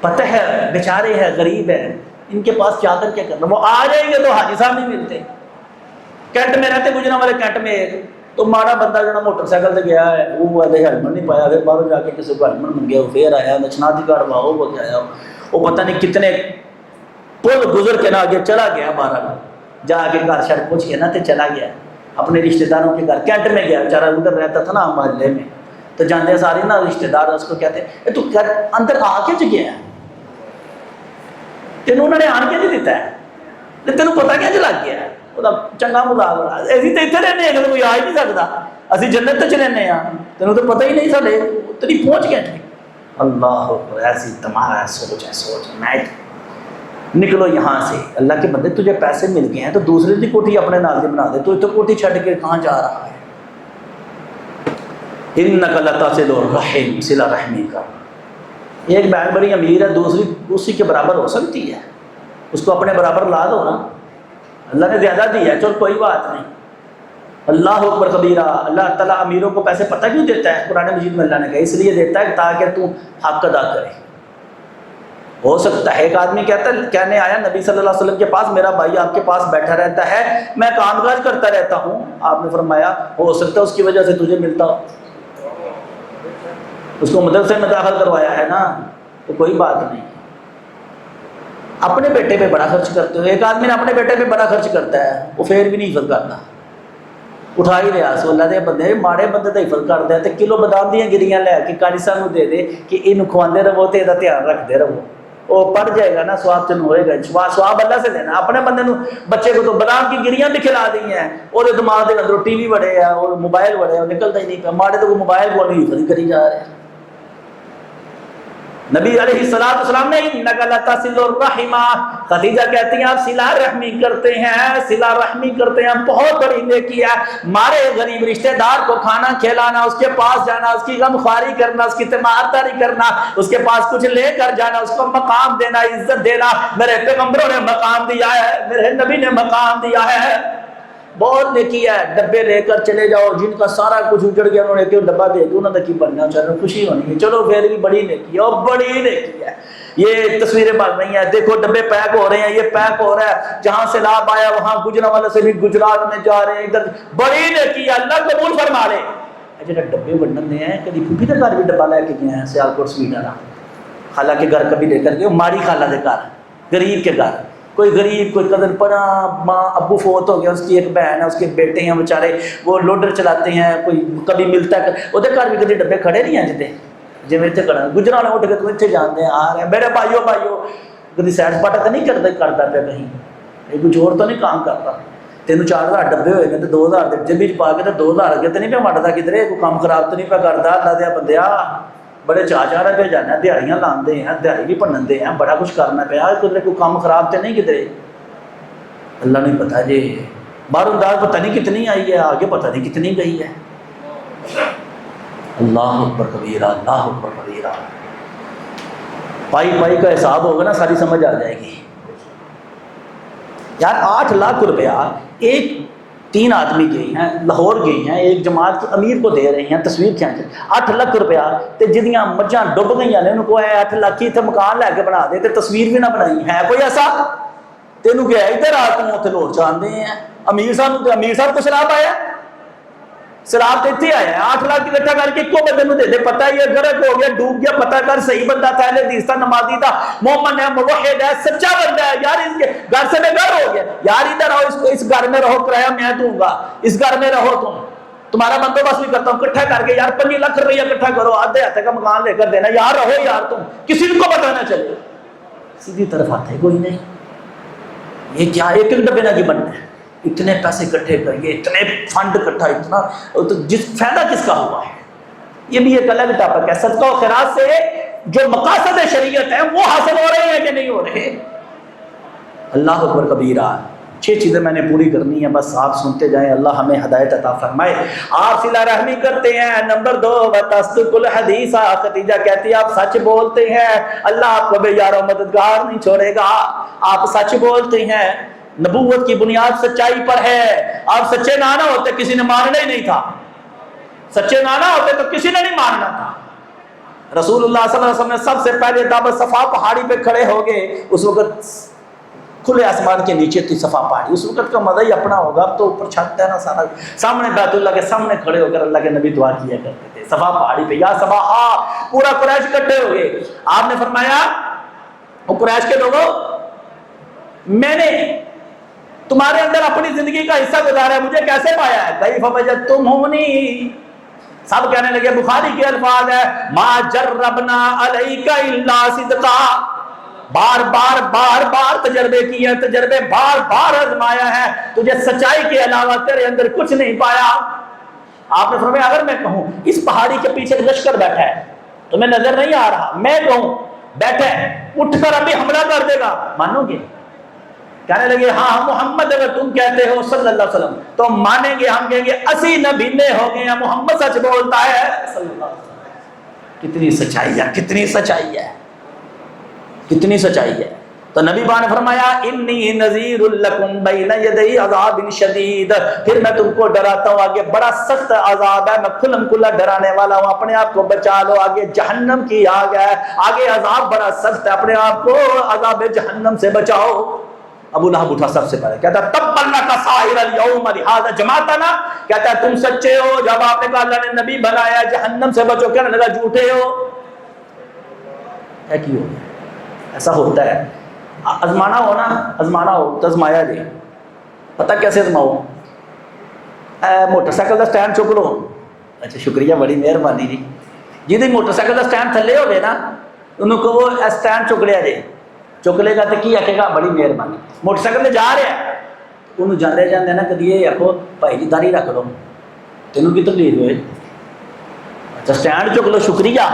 پتہ ہے بیچارے ہیں، غریب ہیں، ان کے پاس جا کر کیا کرنا، وہ آ جائیں گے تو حاجی صاحب نہیں ملتے۔ کینٹ میں رہتے گجرا والے کینٹ میں ایک تو ماڑا بندہ جو موٹر سائیکل سے گیا ہے، وہ ہیلمٹ نہیں پایا، پھر باہر جا کے کسی کو ہیلمٹ منگیا، وہ پھر آیا نشناتی کارڈ ہوا، وہ گیا، وہ پتہ نہیں کتنے پل گزر کے نہ آگے چلا گیا، باہر جا کے گھر شر پوچھ کے نا تو چلا گیا اپنے رشتہ داروں کے گھر، کینٹ میں گیا، بیچارہ ادھر رہتا تھا نا محلے میں، تو جانتے سارے نا رشتہ دار اس کو کہتے ہیں تو گھر اندر آ کے چ گیا ہے، تینوں انہوں نے آن کے نہیں دیتا ہے، تینوں پتا کیا لگ گیا ہے، وہ چنگا مذاق بنا، اسی تو اتنے رہنے ہیں، کوئی آ ہی نہیں سکتا، اسی جنت تے رہنے ہیں، تینوں تو پتہ ہی نہیں سارے تیری پہنچ گئے تھے۔ اللہ ایسی تمہارا سوچ ہے، سوچ ہے، میں نکلو یہاں سے، اللہ کے بندے تجھے پیسے مل گئے ہیں تو دوسرے کی کوٹھی اپنے نال دی بنا دے، تو کوٹھی چھڈ کے کہاں جا رہا ہے؟ انک لتصل الرحم، صلہ رحمی کا۔ ایک بہن بڑی امیر ہے، دوسری اسی کے برابر ہو سکتی ہے، اس کو اپنے برابر لا دو نا، اللہ نے زیادہ دی ہے، چل کوئی بات نہیں۔ اللہ اکبر کبیرہ، اللہ تعالیٰ امیروں کو پیسے پتہ کیوں دیتا ہے؟ قرآن مجید میں اللہ نے کہا اس لیے دیتا ہے تاکہ تو حق ادا کرے۔ ہو سکتا ہے ایک آدمی کہنے آیا نبی صلی اللہ علیہ وسلم کے پاس، میرا بھائی آپ کے پاس بیٹھا رہتا ہے، میں کام کاج کرتا رہتا ہوں، آپ نے فرمایا ہو سکتا ہے اس کی وجہ سے تجھے ملتا ہو، اس کو مدرسے میں داخل کروایا ہے نا، تو کوئی بات نہیں۔ اپنے بیٹے پہ بڑا خرچ کرتے ہو، ایک آدمی نے اپنے بیٹے پہ بڑا خرچ کرتا ہے، وہ پھر بھی نہیں حفظ کرتا، اٹھا ہی لیا سو اللہ دے بندے، ماڑے بندے تو حفظ کرتے ہیں، تو کلو بادام دیا گریاں لے کے کاری صاحب دے دے کہ یہ کھواندے رہو تو یہ دھیان رکھتے رہو، وہ پڑ جائے گا نا سواب تین ہوئے گا، سواب اللہ سے دینا. اپنے بندے نو بچے کو تو بادام کی گریاں بھی کھلا دی ہیں، اور دماغ کے اندر ٹی وی بڑے ہیں اور موبائل بڑے ہیں، نکلتا ہی نہیں پہ. ماڑے تو موبائل کو نہیں حفظ کری جا رہے ہیں. نبی علیہ السلام نے انک لتصل الرحم، خدیجہ کہتی ہیں آپ صلہ رحمی کرتے ہیں، صلہ رحمی کرتے ہیں، بہت بڑی نیکی ہے. مارے غریب رشتہ دار کو کھانا کھلانا، اس کے پاس جانا، اس کی غمخواری کرنا، اس کی تیمارداری کرنا، اس کے پاس کچھ لے کر جانا، اس کو مقام دینا، عزت دینا. میرے پیغمبروں نے مقام دیا ہے، میرے نبی نے مقام دیا ہے. بہت نیکی ہے. ڈبے لے کر چلے جاؤ جن کا سارا کچھ اجڑ گیا، انہوں نے کیوں ڈبہ دے دیا، انہوں نے کی بننا چاہیے، خوشی ہونی ہے. چلو پھر بھی بڑی نیکی ہے، اور بڑی نیکی ہے. یہ تصویریں بن رہی ہیں، دیکھو ڈبے پیک ہو رہے ہیں، یہ پیک ہو رہا ہے، جہاں سے لاب آیا وہاں گجرانوالے سے بھی گجرات میں جا رہے ہیں، ادھر بڑی نیکی ہے. اللہ قبول فرما لے. جڑے ڈبے بنن دے ہیں، کبھی پھوپھی کے گھر بھی ڈبہ لے کے گئے ہیں سیالکوٹ سویٹ والا، خالہ کے گھر کبھی لے کر گئے، ماڑی خالہ کے گھر، غریب کے گھر. کوئی غریب، کوئی قدر پڑا، ماں ابو فوت ہو گیا، اس کی ایک بہن ہے، اس کے بیٹے ہیں بیچارے، وہ لوڈر چلاتے ہیں، کوئی کبھی ملتا ہے، وہ گھر بھی کبھی ڈبے کھڑے نہیں ہیں جتے جی میں اتنے کھڑا گجرا والے اٹھ کے تو اتنے جانتے ہیں آ رہے ہیں. میرے بھائیو کبھی سیٹ سپاٹا تو نہیں کرتا پہ کہیں، یہ کچھ اور تو نہیں کام کرتا. 3-4 ڈبے ہوئے گئے تو 2000 جیبی پا کے تو 2000 کے تو نہیں پہ مٹتا کدھر، کوئی کام خراب تو نہیں پہ کرتا. اللہ دیا بندیا بڑے چاہ پہ جانا، دیہڑیاں لاندے ہیں، دیہڑی بھی بنتے ہیں، بڑا کچھ کرنا پیا، کدھر کوئی کام خراب تو نہیں کدھر. اللہ نہیں پتا جی، باہر انداز پتہ نہیں کتنی آئی ہے، آگے پتہ نہیں کتنی گئی ہے. اللہ اکبر کبیرہ، اللہ اکبر کبیرہ. پائی پائی کا حساب ہوگا نا ساری سمجھ آ جائے گی. یار 8 لاکھ روپیہ ایک 3 آدمی گئے ہیں، لاہور گئے ہیں، ایک جماعت کے امیر کو دے رہے ہیں، تصویر کھینچ 8 لاکھ روپیہ تے جدیاں مجھاں ڈب گئی ہیں، انہوں کو 8 لاکھ ہی تے مکان لے کے بنا دے تے تصویر بھی نہ بنائی ہے. کوئی ایسا تینوں کیا ہے ادھر آ تم اتنے لوٹ چاہتے ہیں. امیر صاحب کو سلاب آیا، سلاب تو اتنے آیا ہے. 8 لاکھ اکٹھا کر کے کو بندے نو دے دے، پتہ یہ غرق ہو گیا، ڈوب گیا، پتہ کر صحیح بندہ تھا، اہل حدیث تھا، نمازی تھا، مومن ہے، موحد ہے، سچا بندہ ہے. یار اس کے گھر سے بے گھر ہو گیا، یار ادھر آؤ، اس گھر میں رہو، کرایہ میں دوں گا، اس گھر میں رہو، تمہارا بندوبست بھی کرتا ہوں. اکٹھا کر کے یار 5 لاکھ روپیہ اکٹھا کرو، آدھے ہاتھ کا مکان لے کر دینا، یار رہو یار، تم کسی کو پتہ نہ چلے. سیدھی طرف آتے کوئی نہیں. یہ کیا ایک ڈبے نہ کی بننا ہے، اتنے پیسے اکٹھے کریے، اتنے فنڈ اکٹھا، اتنا تو جس فائدہ کس کا ہوا ہے. یہ بھی ایک الگ ٹاپک ہے. صدقہ و خیرات سے جو مقاصد شریعت ہیں وہ حاصل ہو رہے ہیں کہ نہیں ہو رہے. اللہ اکبر کبیرہ. 6 چیزیں میں نے پوری کرنی ہے، بس آپ سنتے جائیں. اللہ ہمیں ہدایت عطا فرمائے. آپ صلہ رحمی کرتے ہیں. نمبر 2 وتصدق الحدیث، خدیجہ کہتی ہے آپ سچ بولتے ہیں، اللہ آپ کو بے یار و مددگار نہیں چھوڑے گا. آپ سچ بولتے ہیں، نبوت کی بنیاد سچائی پر ہے. آپ سچے نہ ہوتے کسی نے ماننا ہی نہیں تھا، سچے نہ ہوتے تو کسی نے نہیں ماننا تھا. رسول اللہ صلی اللہ علیہ وسلم نے سب سے پہلے دعوت صفا پہاڑی پہ کھڑے ہو گئے. اس وقت کھلے آسمان کے نیچے تھی صفا پہاڑی، اس وقت کا مزہ ہی اپنا ہوگا. اب تو اوپر چھت ہے نا سارا، سامنے بیت اللہ کے سامنے کھڑے ہو کر اللہ کے نبی دعا کیا کرتے تھے صفا پہاڑی پہ. یا صباحا، پورا قریش اکٹھے ہو گئے. آپ نے فرمایا وہ قریش کے لوگوں، میں نے تمہارے اندر اپنی زندگی کا حصہ گزارا ہے، مجھے کیسے پایا ہے؟ کیف وجدتمونی. سب کہنے لگے، بخاری کے الفاظ ہے ما جربنا علیک الا صدقا. بار بار تجربے کیے ہیں، تجربے بار آزمایا ہے، تجھے سچائی کے علاوہ تیرے اندر کچھ نہیں پایا. آپ نے فرمایا اگر میں کہوں اس پہاڑی کے پیچھے لشکر بیٹھا ہے، تمہیں نظر نہیں آ رہا، میں کہوں بیٹھے اٹھ کر ابھی حملہ کر دے گا، مانو گے؟ کہنے لگے ہاں محمد اگر تم کہتے ہو صلی اللہ علیہ وسلم تو مانیں گے. ہم کہیں گے 80 نبینے ہو گئے ہیں، محمد سچ بولتا ہے صلی اللہ علیہ وسلم. کتنی سچائی ہے، کتنی سچائی ہے، کتنی سچائی ہے. تو نبی با نے فرمایا انی نذیر لکم بین یدی عذاب شدید. پھر میں تم کو ڈراتا ہوں، آگے بڑا سخت عذاب ہے، میں کھلم کھلا ڈرانے والا ہوں. اپنے آپ کو بچا لو، آگے جہنم کی آگ ہے، آگے عذاب بڑا سخت ہے، اپنے آپ کو عذاب جہنم سے بچاؤ. ابو لہب اٹھا سب سے پہلے، کہتا تبا لک سائر اليوم لہذا جماعتنا. کہتا ہے تم سچے ہو جب آپ نے کہا اللہ نے نبی بنایا، جہنم سے بچو. کہنے لگا جھوٹے ہو. کیا کیوں ایسا ہوتا ہے؟ ازمانا ہو نا، ازمانا ہو تو ازمایا جی. پتہ کیسے ازماؤ؟ موٹر سائیکل کا سٹینڈ چک لو. اچھا شکریہ، بڑی مہربانی جی. جی موٹر سائیکل کا سٹینڈ تھلے ہو گئے نا، انہوں کو وہ سٹینڈ چک لیا جی، چک لے گا تو کی آکھے گا بڑی مہربانی. موٹر سائیکل تے جا رہا ہے انہوں جاندے جاندے نا کدی یہ آکھو بھائی جی داڑھی رکھ لو, تینوں کی تکلیف ہوئے, اچھا سٹینڈ چک لو شکریہ,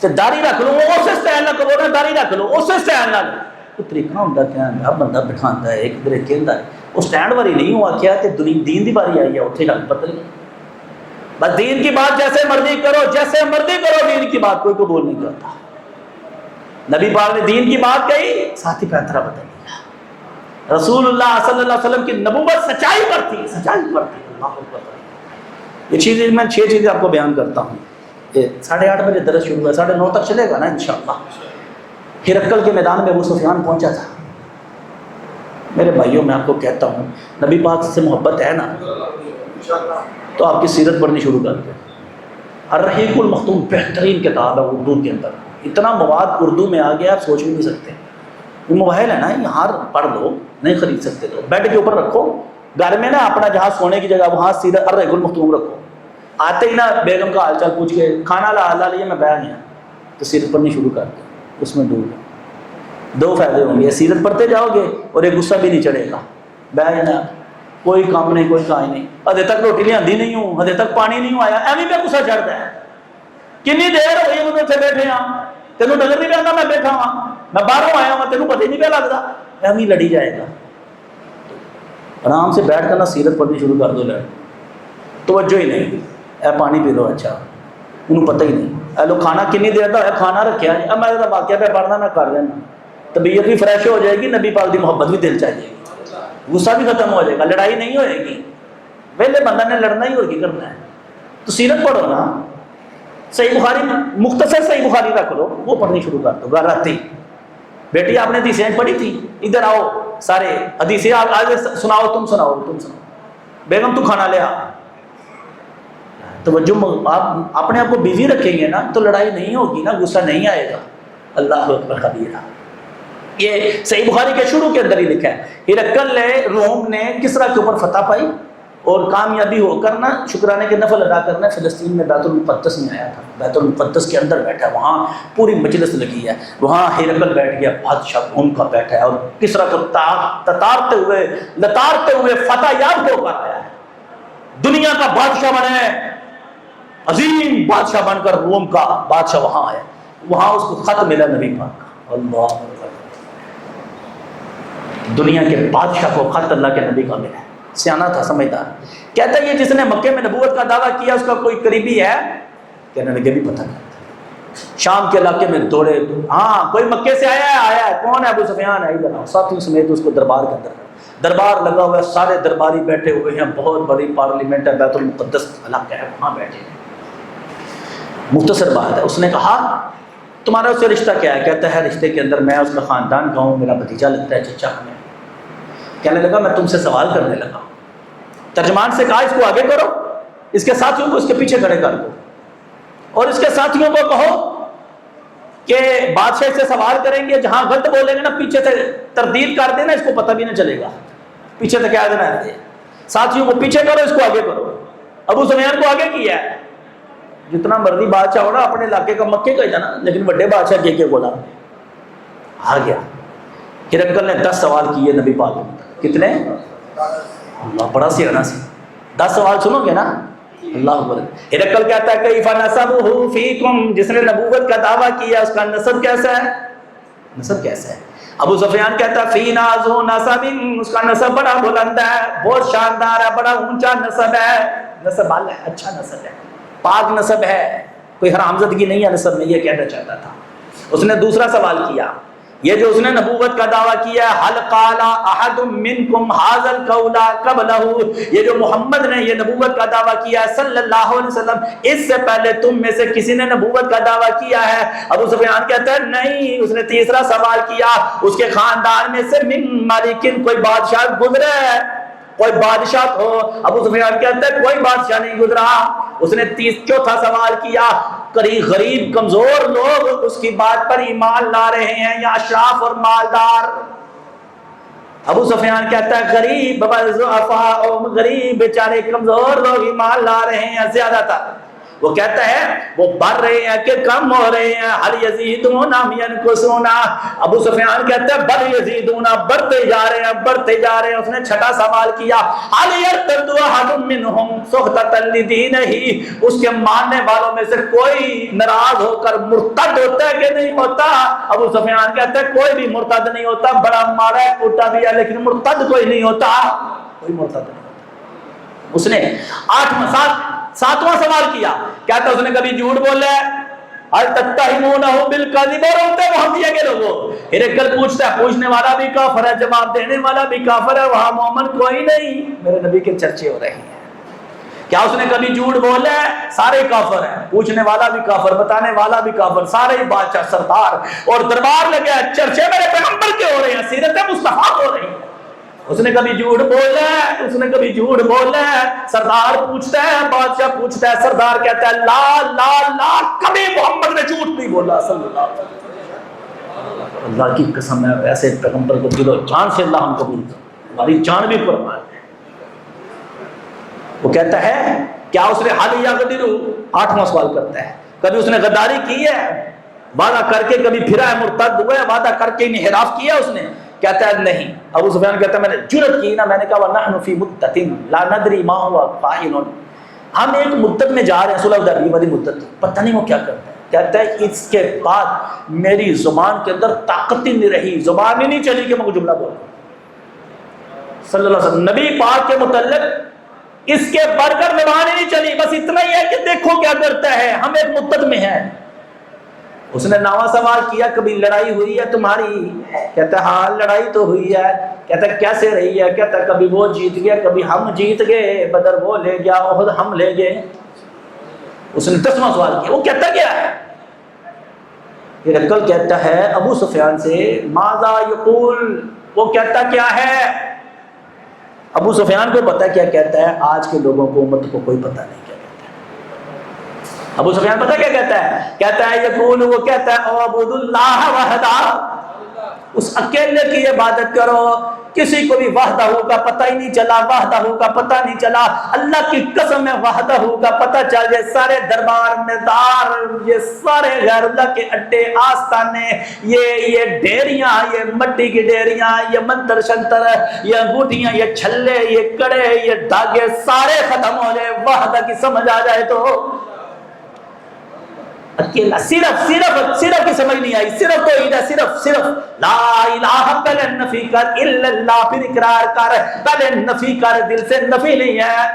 تے داڑھی رکھ لو اسے سٹینڈ نہ کرو نا, داڑھی رکھ لو اسے سٹینڈ نہ لو. کوئی طریقہ ہوتا کیا بندہ بٹھاتا ہے ایک طریقے ہوندا ہے. وہ سٹینڈ والی نہیں ہوا کیا تے دین دی باری آئی ہے اتنے رنگ پتہ نہیں. بس دین کی بات جیسے مرضی کرو, جیسے مرضی کرو, دین کی بات کوئی قبول نہیں کرتا. نبی پاک نے دین کی بات کہی, ساتھی پیترا بدل گیا. رسول اللہ صلی اللہ علیہ وسلم کی نبوت سچائی پر تھی, سچائی پر تھی. اللہ اکبر. یہ چیزیں میں 6 چیزیں آپ کو بیان کرتا ہوں. 8:30 بجے درس شروع ہوا, 9:30 تک چلے گا نا انشاءاللہ. ہرقل کے میدان میں ابو سفیان پہنچا تھا. میرے بھائیوں میں آپ کو کہتا ہوں نبی پاک سے محبت ہے نا تو آپ کی سیرت پڑھنی شروع کر دیں. الرحیق المختوم بہترین کتاب ہے اردو کے اندر. اتنا مواد اردو میں آ گیا آپ سوچ بھی نہیں سکتے. یہ موبائل ہے نا یہاں پڑھ لو, نہیں خرید سکتے تو بیڈ کے اوپر رکھو, گھر میں نا اپنا جہاں سونے کی جگہ وہاں سیرت الرحیق المختوم رکھو. آتے ہی نا بیگم کا حال چال پوچھ کے کھانا لا لیے میں بیٹھ گیا تو سیرت پڑھنی شروع کر دیں. اس میں ڈوب 2 فائدے ہوں گے, سیرت پڑھتے جاؤ گے اور ایک غصہ بھی نہیں چڑھے گا. بیٹھ جانا, کوئی کام نہیں, کوئی کام نہیں, ادھے تک روٹی لیاندی نہیں ہوں, ادھے تک پانی نہیں آیا, ایویں پہ غصہ چڑھتا ہے. کنی دیر ہوئی مجھے اتنے بیٹھے ہاں, تینوں نظر نہیں پہ آتا میں بیٹھا ہوں, میں باہروں آیا ہوں, تینوں پتہ ہی نہیں پہ لگتا. ایویں لڑی جائے گا. آرام سے بیٹھ کر نا سیرت پڑھنی شروع کر دو. لڑ توجہ ہی نہیں, اے پانی پی لو, اچھا انہوں پتہ ہی نہیں. اے لو کھانا کنی دیر دا کھانا رکھیا ہے, اب میں واقعہ پہ پڑھنا میں کر لینا, طبیعت بھی فریش ہو جائے گی, نبی پاک دی محبت بھی دل چاہیے گی, غصہ بھی ختم ہو جائے گا, لڑائی نہیں ہوئے گی. ویلے بندہ نے لڑنا ہی اور کی کرنا ہے. تو سیرت پڑھو نا. صحیح بخاری مختصر صحیح بخاری رکھ لو, وہ پڑھنی شروع کر دو. راتی بیٹی آپ نے حدیثیں پڑھی تھی, ادھر آؤ سارے حدیثیں آج سناؤ, تم سناؤ. بیگم تو کھانا لے آ. توجہ آپ اپنے آپ کو بیزی رکھیں گے نا تو لڑائی نہیں ہوگی نا, غصہ نہیں آئے گا. اللہ اکبر کبیرہ. یہ صحیح بخاری کے شروع کے اندر ہی لکھا ہے. ہرقل نے روم نے کسرا کے اوپر فتح پائی اور کامیابی ہو کر نا شکرانے کے نفل ادا کرنا فلسطین میں بیت المقدس میں آیا تھا. بیت المقدس کے اندر بیٹھا, وہاں پوری مجلس لگی ہے, وہاں ہرقل بیٹھ گیا, بادشاہ روم کا بیٹھا ہے اور کسرا کو لتارتے ہوئے فتح یاب ہو کر آیا ہے. دنیا کا بادشاہ بنے, عظیم بادشاہ بن کر روم کا بادشاہ وہاں آیا. وہاں اس کو خط ملا نبی پاک کا. اللہ دنیا کے بادشاہ کو خط اللہ کے نبی کا ملا. سیانا تھا, سمجھدار. کہتا ہے یہ جس نے مکے میں نبوت کا دعویٰ کیا اس کا کوئی قریبی ہے؟ کہنے لگے بھی پتہ نہیں. شام کے علاقے میں دوڑے, ہاں کوئی مکے سے آیا ہے, کون ہے؟ ابو سفیان ہے. ادھر آؤ. ساتھیوں سمیت اس کو دربار کے اندر, دربار لگا ہوا ہے, سارے درباری بیٹھے ہوئے ہیں, بہت بڑی پارلیمنٹ ہے, بیت المقدس علاقہ ہے, وہاں بیٹھے ہیں. مختصر بات ہے. اس نے کہا تمہارا اس سے رشتہ کیا ہے؟ کہتا ہے رشتے کے اندر میں اس کا خاندان کا ہوں, میرا بھتیجا لگتا ہے, چچا ہمیں. کہنے لگا میں تم سے سوال کرنے لگا. ترجمان سے کہا اس کو آگے کرو, اس کے ساتھیوں کو اس کے پیچھے کھڑے کر دو, اور اس کے ساتھیوں کو کہو کہ بادشاہ سے سوال کریں گے, جہاں غلط بولیں گے نا پیچھے سے تردید کر دینا, اس کو پتہ بھی نہ چلے گا, پیچھے سے کہہ دینا ہے. ساتھیوں کو پیچھے کرو, اس کو آگے کرو. ابو سفیان کو آگے کیا ہے. جتنا مرضی بادشاہ ہو نا اپنے علاقے کا مکے کا ہی تھا نا, لیکن بڑے بادشاہ کے بولا آ گیا. ہرقل نے 10 سوال کیے نبی پاک. کتنے؟ اللہ بڑا سیانا سی. 10 سوال سنو گے نا, اللہ اکبر. ہرقل کہتا ہے کیف نسبہ فیکم, جس نے نبوت کا دعویٰ کیا اس کا نسب کیسا ہے؟ نسب کیسا ہے؟ ابو سفیان کہتا ہے فی نازو نسب, اس کا نسب بڑا بلند ہے, بہت شاندار ہے, بڑا اونچا نسب ہے. نسب اعلیٰ ہے, اچھا نسب ہے, پاک نسب ہے, کوئی حرامزدگی نہیں ہے نسب میں, یہ کہنا چاہتا تھا. اس نے دوسرا سوال کیا, یہ جو اس نے نبوت کا دعویٰ کیا ہے, حل قال احد منکم ھذا القول قبلہ, یہ جو محمد نے یہ نبوت کا دعویٰ کیا ہے صلی اللہ علیہ وسلم, اس سے پہلے تم میں سے کسی نے نبوت کا دعویٰ کیا ہے؟ ابو سفیان کہتا ہے نہیں. اس نے تیسرا سوال کیا, اس کے خاندان میں سے من مالکن, کوئی بادشاہ گزرا ہے, کوئی بادشاہ ہو؟ ابو سفیان کہتا ہے کوئی بادشاہ نہیں گزرا. اس نے چوتھا سوال کیا, غریب کمزور لوگ اس کی بات پر ایمان لا رہے ہیں یا اشراف اور مالدار؟ ابو سفیان کہتا ہے غریب, غریب بیچارے کمزور لوگ ایمان لا رہے ہیں زیادہ تر. وہ کہتا ہے وہ بڑھ رہے ہیں کہ کم ہو رہے ہیں؟ حل یزیدون ام ینقصون؟ ابو سفیان کہتا ہے بل یزیدون، بڑھتے جا رہے ہیں بڑھتے جا رہے ہیں۔ اس نے چھٹا سوال کیا حل یرتد احد منهم سخطۃ لدینہ، اس کے ماننے والوں میں سے کوئی ناراض ہو کر مرتد ہوتا ہے کہ نہیں ہوتا؟ ابو سفیان کہتا ہے کوئی بھی مرتد نہیں ہوتا، بڑا مارا ہے کوٹا بھی ہے لیکن مرتد کوئی نہیں ہوتا، کوئی مرتد نہیں ہوتا۔ اس نے ساتواں سوال کیا، کہتا اس نے کبھی جھوٹ بولا ہے؟ حل تتہمونہ بالکذب، اور ہوتے محمدیہ کے لوگوں۔ ہرقل پوچھتا ہے، پوچھنے والا بھی کافر ہے، جواب دینے والا بھی کافر ہے، وہاں مومن کوئی نہیں۔ میرے نبی کے چرچے ہو رہے ہیں، کیا اس نے کبھی جھوٹ بولا ہے؟ سارے کافر ہیں، پوچھنے والا بھی کافر، بتانے والا بھی کافر، سارے بادشاہ سردار اور دربار لگے ہیں، چرچے میرے پیغمبر کے ہو رہے ہیں، سیرت مصطفیٰ ہو رہی ہے۔ اس نے کبھی جھوٹ بولا ہے؟ اس نے کبھی جھوٹ بولا ہے؟ سردار پوچھتا ہے، بادشاہ پوچھتا ہے، سردار کہتا ہے لا لا لا، کبھی محمد نے جھوٹ نہیں بولا صلی اللہ علیہ وسلم۔ اللہ کی قسم ہے، ایسے پیغمبر کو دل و جان سے اللہ ہم قبول کریں، ہماری جان بھی قربان ہے۔ وہ کہتا ہے کیا اس نے حل یغدر، 8واں سوال کرتا ہے، کبھی اس نے غداری کی ہے؟ وعدہ کر کے کبھی پھرا ہے، مرتد ہوا ہے، وعدہ کر کے انحراف کیا اس نے؟ کہتا ہے نہیں۔ ابو سفیان کہتا ہے میں نے جرأت کی نا، میں نے کہا وَنَحْنُ فِي مُدَّةٍ لَا نَدْرِي مَا هُوَ فَاعِلٌ، ہم ایک مدت میں جا رہے ہیں، صلح حدیبیہ والی مدت، پتہ نہیں وہ کیا کرتا ہے۔ کہتا ہے اس کے بعد میری زبان کے اندر طاقت ہی نہیں رہی، زبان ہی نہیں چلی کہ میں کوئی جملہ بولوں صلی اللہ علیہ وسلم۔ نبی پاک کے متعلق اس کے بڑھ کر زبان ہی نہیں چلی، بس اتنا ہی ہے کہ دیکھو کیا کرتا ہے، ہم ایک مدت میں ہیں۔ اس نے 9واں سوال کیا کبھی لڑائی ہوئی ہے تمہاری؟ کہتا ہے ہاں لڑائی تو ہوئی ہے۔ کہتا ہے کیسے رہی ہے؟ کہتا ہے کبھی وہ جیت گیا، کبھی ہم جیت گئے، بدر وہ لے گیا، احد ہم لے گئے۔ اس نے 10واں سوال کیا، وہ کہتا کیا ہے؟ ہرقل کہتا ہے ابو سفیان سے ماذا یقول، وہ کہتا کیا ہے؟ ابو سفیان کو پتا کیا کہتا ہے، آج کے لوگوں کو امت کو کوئی پتہ نہیں کیا کہتا ہے۔ ابو سفیان پتا کیا کہتا ہے؟ کہتا ہے یقول، وہ کہتا ہے اعبد اللہ وحدہ، اس اکیلے کی عبادت کرو، کسی کو بھی وحدہ کا پتہ ہی نہیں چلا، وحدہ کا پتہ نہیں چلا، اللہ کی قسم ہے وحدہ کا پتہ چل جائے، سارے دربار مدار، یہ سارے غیر اللہ کے اڈے آستانے، یہ ڈیریاں، یہ مٹی کی ڈیریاں، یہ منتر شنتر، یہ انگوٹھیاں، یہ چھلے، یہ کڑے، یہ دھاگے، سارے ختم ہو جائے، وحدہ کی سمجھ آ جائے تو اکیلا، صرف کی سمجھ نہیں آئی، صرف توحید ہے، صرف لا الہ پہلے نفی کر، الا اللہ پھر اقرار کر، پہلے نفی کر، دل سے نفی نہیں ہے،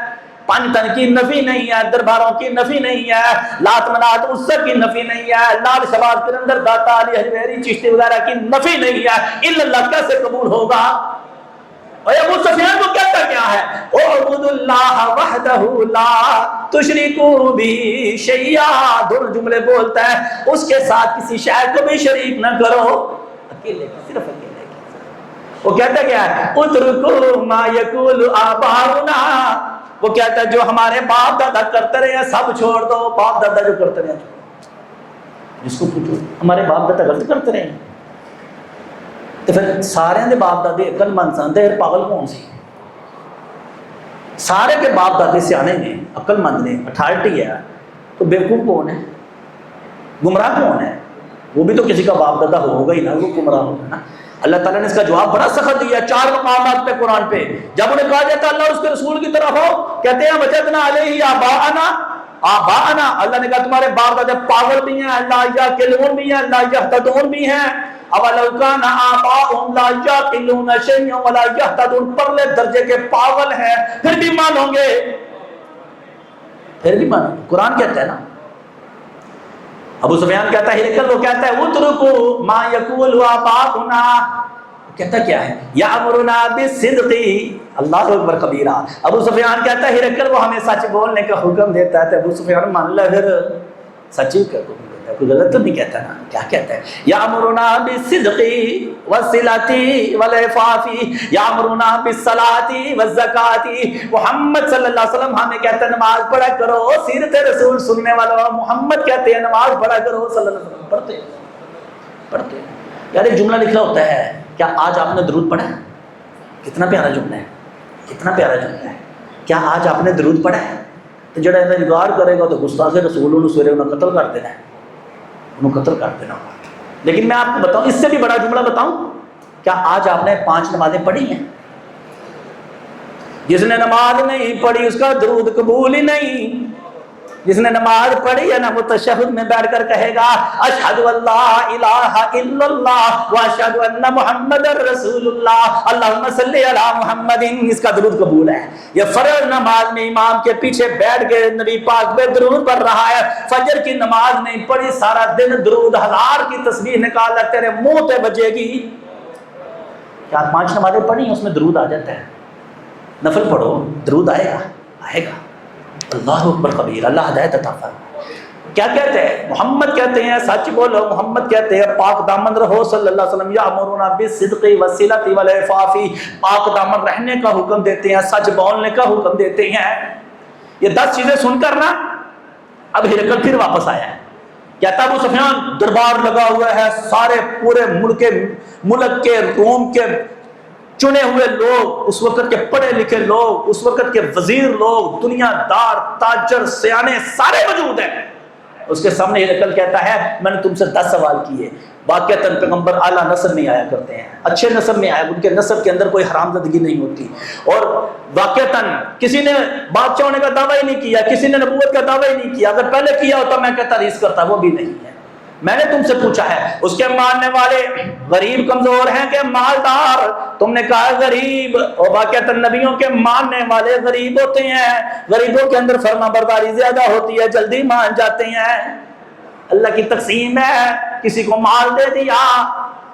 پنجتن کی نفی نہیں ہے، درباروں کی نفی نہیں ہے، لات منات عزت کی نفی نہیں ہے، لال شباب کے اندر داتا علی حجویری چشتی وغیرہ کی نفی نہیں ہے، الا اللہ کیسے قبول ہوگا؟ اور ابو سفیان کو کہتا کیا ہے؟ اعبد اللہ وحدہ لا تشرکوا بہ شیئا، دونوں جملے بولتا ہے، اس کے ساتھ کسی شے کو بھی شریک نہ کرو، اکیلے کی، صرف اکیلے کی۔ وہ کہتا کیا ہے؟ اترکوا ما یقول آباؤنا، وہ کہتا ہے جو ہمارے باپ دادا کرتے رہے ہیں سب چھوڑ دو، باپ دادا جو کرتے رہے ہیں، جس کو پوچھو ہمارے باپ دادا غلط کرتے رہے ہیں، تو پھر سارے دے باپ دادے عقل مند سن تے پاگل کون سی؟ سارے کے باپ دادے سیانے نے، عقل مند نے، اتھارٹی ہے، تو بیوقوف کون ہے؟ گمراہ کون ہے؟ وہ بھی تو کسی کا باپ دادا ہوگا ہی نا، وہ گمراہ ہوگا نا۔ اللہ تعالیٰ نے اس کا جواب بڑا سخت دیا 4 مقامات پہ قرآن پہ، جب انہیں کہا جاتا اللہ اور اس کے رسول کی طرف ہو، کہتے ہیں وجدنا علیہ آباءنا، اللہ نے کہا تمہارے باپ دادا پاگل بھی ہیں، لا یعقلون بھی ہیں، لا یہتدون بھی ہیں، اولو کان آباؤہم لا یعقلون شیئا ولا یہتدون، پرلے درجے کے پاگل ہیں پھر بھی مانو گے، پھر بھی مانو گے، قرآن کہتا ہے نا۔ ابو سفیان کہتا ہے ہرقل، وہ کہتا ہے اترکوا ما یقول آباؤنا، کہتا کیا ہے؟ یامرنا بالصدق، اللہ اکبر کبیرہ۔ ابو سفیان کہتا ہے ہرقل وہ ہمیں سچ بولنے کا حکم دیتا ہے، ابو سفیان مان لے پھر سچی کا حکم دیتا ہے، کوئی غلط تو نہیں کہتا نا، کیا کہتا ہے؟ یامرنا بالصدق والصلۃ والعفاف، یامرنا بالصلاۃ والزکاۃ، محمد صلی اللہ علیہ وسلم ہمیں کہتا ہے نماز پڑھا کرو، سیرت رسول سننے والوں محمد کہتے ہیں نماز پڑھا کرو صلی اللہ علیہ وسلم، پڑھتے یار ایک جملہ لکھا ہوتا ہے، کیا آج آپ نے درود پڑھا ہے؟ کتنا پیارا جملہ ہے، کتنا پیارا جملہ ہے، کیا آج آپ نے درود پڑھا ہے؟ تو جڑا انکار کرے گا تو گستاخ رسول انہوں سویرے انہوں قتل کر دینا ہے، انہوں قتل کر دینا۔ لیکن میں آپ کو بتاؤں، اس سے بھی بڑا جملہ بتاؤں، کیا آج آپ نے 5 نمازیں پڑھی ہیں؟ جس نے نماز نہیں پڑھی اس کا درود قبول ہی نہیں۔ جس نے نماز پڑھی ہے نا وہ تشہد میں بیٹھ کر کہے گا اشہد ان لا الہ الا اللہ واشہد ان محمد رسول اللہ اللہم صلی علی محمد، اس کا درود قبول ہے۔ یہ فرض نماز میں امام کے پیچھے بیٹھ کے نبی پاک پہ درود پڑھ رہا ہے، فجر کی نماز نہیں پڑھی، سارا دن درود 1000 کی تسبیح نکال لے، تیرے منہ پہ بجے گی۔ کیا 5 نمازیں پڑھی ہیں اس میں درود آ جاتا ہے؟ نفل پڑھو درود آئے گا، آئے گا۔ اللہ اکبر کبیر، اللہ ہدایت عطا فرمائے۔ کیا کہتے ہیں؟ محمد کہتے ہیں سچ بولو، محمد کہتے ہیں پاک دامن رہو صلی اللہ علیہ وسلم، یامرون بالصدق والصلۃ والعفاف، پاک دامن رہنے کا حکم دیتے ہیں، سچ بولنے کا حکم دیتے ہیں۔ یہ 10 چیزیں سن کر نا اب ہرقل پھر واپس آیا ہے، کہتا ابو سفیان دربار لگا ہوا ہے، سارے پورے ملک کے روم کے چنے ہوئے لوگ، اس وقت کے پڑھے لکھے لوگ، اس وقت کے وزیر لوگ، دنیا دار، تاجر، سیانے سارے موجود ہیں۔ اس کے سامنے ہرقل کہتا ہے میں نے تم سے 10 سوال کیے۔ واقعتاً پیغمبر اعلیٰ نسب میں آیا کرتے ہیں، اچھے نسب میں آیا، ان کے نسب کے اندر کوئی حرام زدگی نہیں ہوتی، اور واقعتاً کسی نے بادشاہ ہونے کا دعویٰ ہی نہیں کیا، کسی نے نبوت کا دعویٰ ہی نہیں کیا۔ اگر پہلے کیا ہوتا میں کہتا ریس کرتا، وہ بھی نہیں ہے۔ میں نے تم سے پوچھا ہے اس کے ماننے والے غریب کمزور ہیں کہ مالدار؟ تم نے کہا غریب، اور واقعتاً نبیوں کے ماننے والے غریب ہوتے ہیں، غریبوں کے اندر فرما برداری زیادہ ہوتی ہے، جلدی مان جاتے ہیں۔ اللہ کی تقسیم ہے، کسی کو مال دے دیا،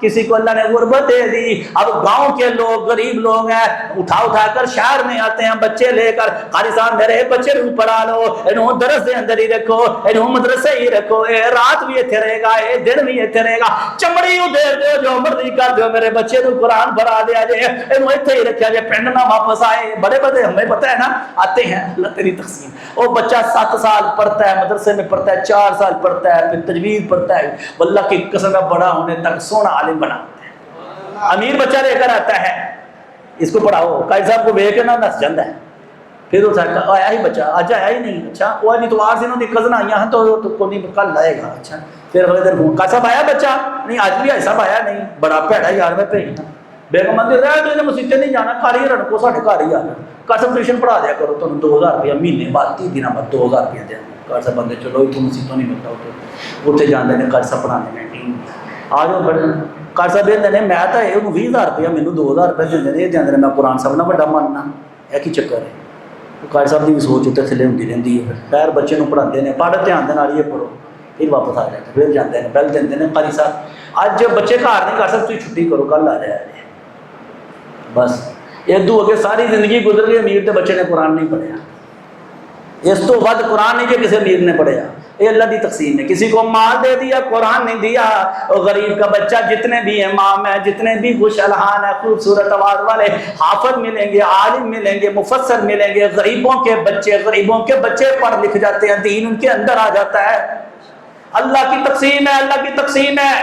کسی کو اللہ نے غربت دے دی۔ اب گاؤں کے لوگ غریب لوگ ہیں، اٹھا کر شہر میں آتے ہیں بچے لے کر، قاری صاحب میرے بچے کو پڑھا لو، انہوں درس دے اندر ہی رکھو، انہوں مدرسے ہی رکھو، اے رات بھی ایتھے رہے گا، اے دن بھی ایتھے رہے گا، چمڑی ادھیر دو، جو مرضی کر دو، میرے بچے کو قرآن پڑھا دیا جائے، انہوں ایتھے ہی رکھا جائے، پنڈ نہ واپس آئے۔ بڑے بڑے ہمیں پتہ ہے نا، آتے ہیں، اللہ تیری تقسیم۔ وہ بچہ 7 سال پڑھتا ہے، مدرسے میں پڑھتا ہے، 4 سال پڑھتا ہے، پھر تجوید پڑھتا ہے، واللہ کی قسم کا بڑا ہونے تک سونا عالم بنا۔ امیر بچہ لے کر آتا ہے، اس کو پڑھاؤ، قائد صاحب کو بے کے نہ نس جاندہ ہے، پھر وہ آیا ہی بچہ، آج آیا ہی نہیں، اچھا وہ نہیں تو آج انہوں نے کزن آئی ہیں تو کو نہیں کل لائے گا، اچھا پھر اگلے دن قائد صاحب آیا بچہ نہیں، آج بھی ایسا آیا نہیں، بڑا پیڑا یار میں بھیجنا بیگم آدھی رہا تو انہیں مسیطے نہیں جانا، کھاری ہی رڑکو ساڑھے گھر ہی آنا، قائد صاحب ٹیوشن پڑھا دیا کرو، تم 2000 روپیہ مہینے بعد 30 دن بعد 2000 روپیہ دیا، قائد صاحب بندے چلو تو مسیطوں نہیں ملتا تو اتنے جانے نے قائد صاحب پڑھانے میں ٹیم آ جاؤ بڑھ قائد صاحب یہ میں تو یہ 20,000 روپیہ مینوں 2000 روپیہ دے یہ جانے میں قرآن صاحب نہ بڑا ماننا، یہ کی چکر ہے؟ قائد صاحب کی بھی سوچ اتنے تھلے ہوتی رہتی ہے، خیر بچے کو پڑھاتے ہیں، پڑھ دھیان دے یہ پڑھو، پھر واپس آ جاتے پھر جاتے ہیں، بیل دے ہیں قاری صاحب اج بچے گھر نہیں کر سکتے، چھٹی کرو کل آ جائے بس۔ ادو اگے ساری زندگی گزر گئی، امیر کے بچے نے قرآن نہیں پڑھیا، اس تو ود قرآن نہیں کہ کسی امیر نے پڑھیا، یہ اللہ کی تقسیم ہے۔ کسی کو مال دے دیا، قرآن نہیں دیا، اور غریب کا بچہ جتنے بھی امام ہیں، جتنے بھی خوش الحان ہیں، خوبصورت آواز والے حافظ ملیں گے، عالم ملیں گے، مفسر ملیں گے، غریبوں کے بچے پڑھ لکھ جاتے ہیں، دین ان کے اندر آ جاتا ہے۔ اللہ کی تقسیم ہے، اللہ کی تقسیم ہے۔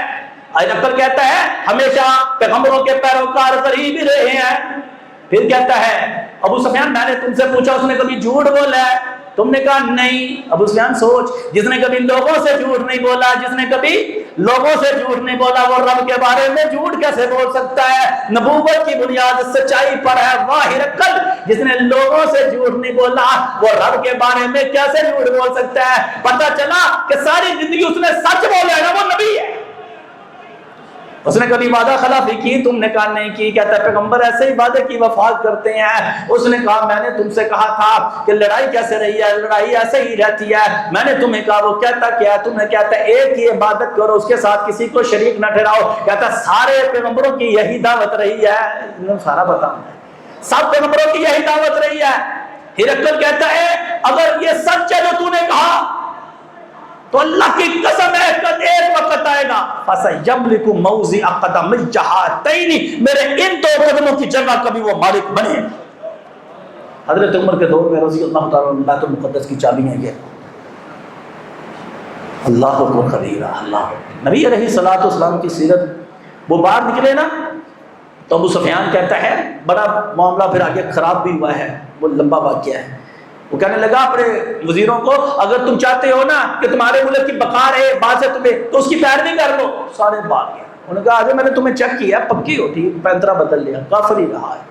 ہرقل کہتا ہے ہمیشہ پیغمبروں کے پیروکار غریب ہی رہے ہیں۔ پھر کہتا ہے ابو سفیان میں نے تم سے پوچھا اس نے کبھی جھوٹ بولا ہے؟ تم نے کہا نہیں۔ ابو سفیان سوچ، جس نے کبھی لوگوں سے جھوٹ نہیں بولا، جس نے کبھی لوگوں سے جھوٹ نہیں بولا، وہ رب کے بارے میں جھوٹ کیسے بول سکتا ہے؟ نبوت کی بنیاد سچائی پر ہے۔ واہ ہرقل، جس نے لوگوں سے جھوٹ نہیں بولا وہ رب کے بارے میں کیسے جھوٹ بول سکتا ہے؟ پتہ چلا کہ ساری زندگی اس نے سچ بولا ہے نا، وہ نبی ہے۔ اس نے کبھی وعدہ خلافی کی؟ تم نے کہا نہیں کی۔ کہتا ہے پیغمبر ایسے ہی وعدے کی وفات کرتے ہیں۔ اس نے کہا میں نے تم سے کہا تھا کہ لڑائی کیسے رہی ہے، لڑائی ایسے ہی رہتی ہے۔ میں نے تمہیں کہا، وہ کہتا کیا؟ تمہیں کہتا ہے ایک ہی عبادت کرو، اس کے ساتھ کسی کو شریک نہ ٹھہراؤ۔ کہتا ہے سارے پیغمبروں کی یہی دعوت رہی ہے۔ انہوں سارا بتاؤں سب پیغمبروں کی یہی دعوت رہی ہے۔ ہرقل کہتا ہے اگر یہ سچ ہے جو تو نے کہا تو اللہ کی قسم ہے کہ ایک وقت آئے گا فَسَيَمْلِكُ مَوْضِعَ قَدَمَيْ جَهَاتَيْنِ، میرے ان 2 قدموں کی جگہ کبھی وہ مالک بنے۔ حضرت عمر کے دور میں رضی اللہ تعالیٰ عنہ بیت المقدس کی چابی ہیں یہ اللہ اکبر کبیرہ۔ اللہ نبی علیہ الصلوۃ والسلام کی سیرت، وہ باہر نکلے نا تو ابو سفیان کہتا ہے بڑا معاملہ پھر آگے خراب بھی ہوا ہے، وہ لمبا واقعہ ہے۔ وہ کہنے لگا اپنے وزیروں کو اگر تم چاہتے ہو نا کہ تمہارے ملک کی بقا رہے بات سے تمہیں تو اس کی پیروی کر لو. سارے بھاگ گئے. انہوں نے کہا آج میں نے تمہیں چیک کیا پکی ہوتی پینترا بدل لیا کافر ہی رہا ہے.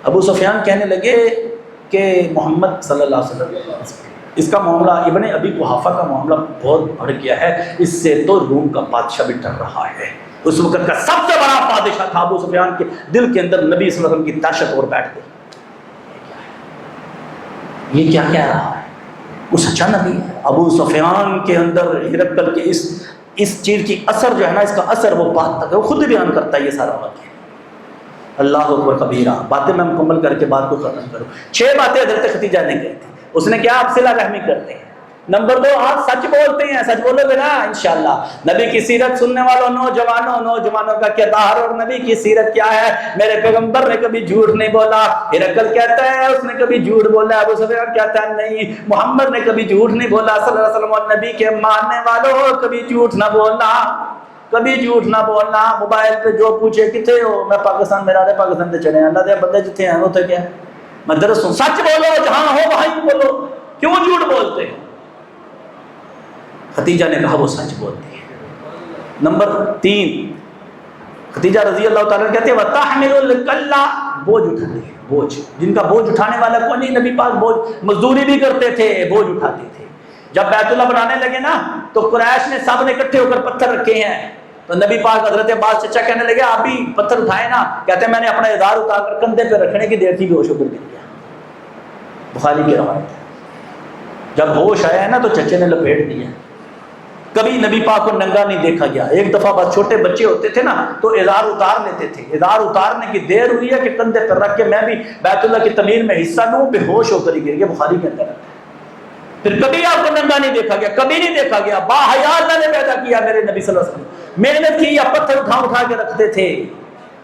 ابو سفیان کہنے لگے کہ محمد صلی اللہ علیہ وسلم اس کا معاملہ ابن ابی قحافہ کا معاملہ بہت بڑھ گیا ہے, اس سے تو روم کا بادشاہ بھی ڈر رہا ہے. اس وقت کا سب سے بڑا بادشاہ تھا ابو سفیان کے دل کے اندر نبی صلی اللہ علیہ وسلم کی دہشت اور بیٹھ گئی. یہ کیا کہہ رہا ہے, وہ سچا نبی ہے. ابو سفیان کے اندر ہرقل کے اس چیز کی اثر جو ہے نا, اس کا اثر وہ بات تک ہے, وہ خود بیان کرتا ہے یہ سارا واقعہ. اللہ اکبر کبیرہ. باتیں میں مکمل کر کے بات کو ختم کروں. 6 باتیں حضرت خدیجہ نے کہی تھی. اس نے کیا, آپ صلہ رحمی کرتے ہیں. نمبر 2, آپ سچ بولتے ہیں. سچ بولو گے نا انشاءاللہ. نبی کی سیرت سننے والوں نوجوانوں کا کردار اور نبی کی سیرت کیا ہے. میرے پیغمبر نے کبھی جھوٹ نہیں بولا. ہرقل کہتا ہے اس نے کبھی جھوٹ بولا. ابو سفیان کہتا ہے نہیں, محمد نے کبھی جھوٹ نہیں بولا صلی اللہ علیہ وسلم. اور نبی کے ماننے والوں کبھی جھوٹ نہ بولنا, کبھی جھوٹ نہ بولنا. موبائل پہ جو پوچھے کتنے ہو, میں پاکستان میں رہے پاکستان سے چلے. اللہ دے بندے جتنے ہیں ہوتے کیا, میں درس ہوں. سچ بولو, جہاں ہو وہیں بولو, کیوں جھوٹ بولتے ہیں. خدیجہ نے کہا وہ سچ بولتی ہے. نمبر 3, خدیجہ رضی اللہ تعالیٰ کہتے ہیں وَتَحْمِلُ الْكَلَّ, بوجھ اٹھاتی ہے. بوجھ, جن کا بوجھ اٹھانے والا کوئی نہیں. نبی پاک بوجھ مزدوری بھی کرتے تھے, بوجھ اٹھاتے تھے. جب بیت اللہ بنانے لگے نا تو قریش نے سب نے اکٹھے ہو کر پتھر رکھے ہیں. تو نبی پاک حضرت عباس چچا کہنے لگے آپ بھی پتھر اٹھائے نا. کہتے ہیں میں نے اپنا ازار اتار کر کندھے پہ رکھنے کی دیر تھی کہ ہوش ہو کر گر گیا. بخاری کی روایت ہے. جب ہوش آیا ہے نا تو چچے نے لپیٹ دیا. کبھی نبی پاک کو ننگا نہیں دیکھا گیا. ایک دفعہ بس چھوٹے بچے ہوتے تھے نا تو ازار اتار لیتے تھے. ازار اتارنے کی دیر ہوئی ہے کہ کندھے پر رکھ کے میں بھی بیت اللہ کی تعمیر میں حصہ لوں, بے ہوش ہو کر ہی گر گیا. بخاری کے اندر. پھر کبھی آپ کو ننگا نہیں دیکھا گیا, کبھی نہیں دیکھا گیا. با حیا اللہ نے پیدا کیا میرے نبی صلی اللہ علیہ وسلم. محنت کی یا پتھر اٹھا کے رکھتے تھے.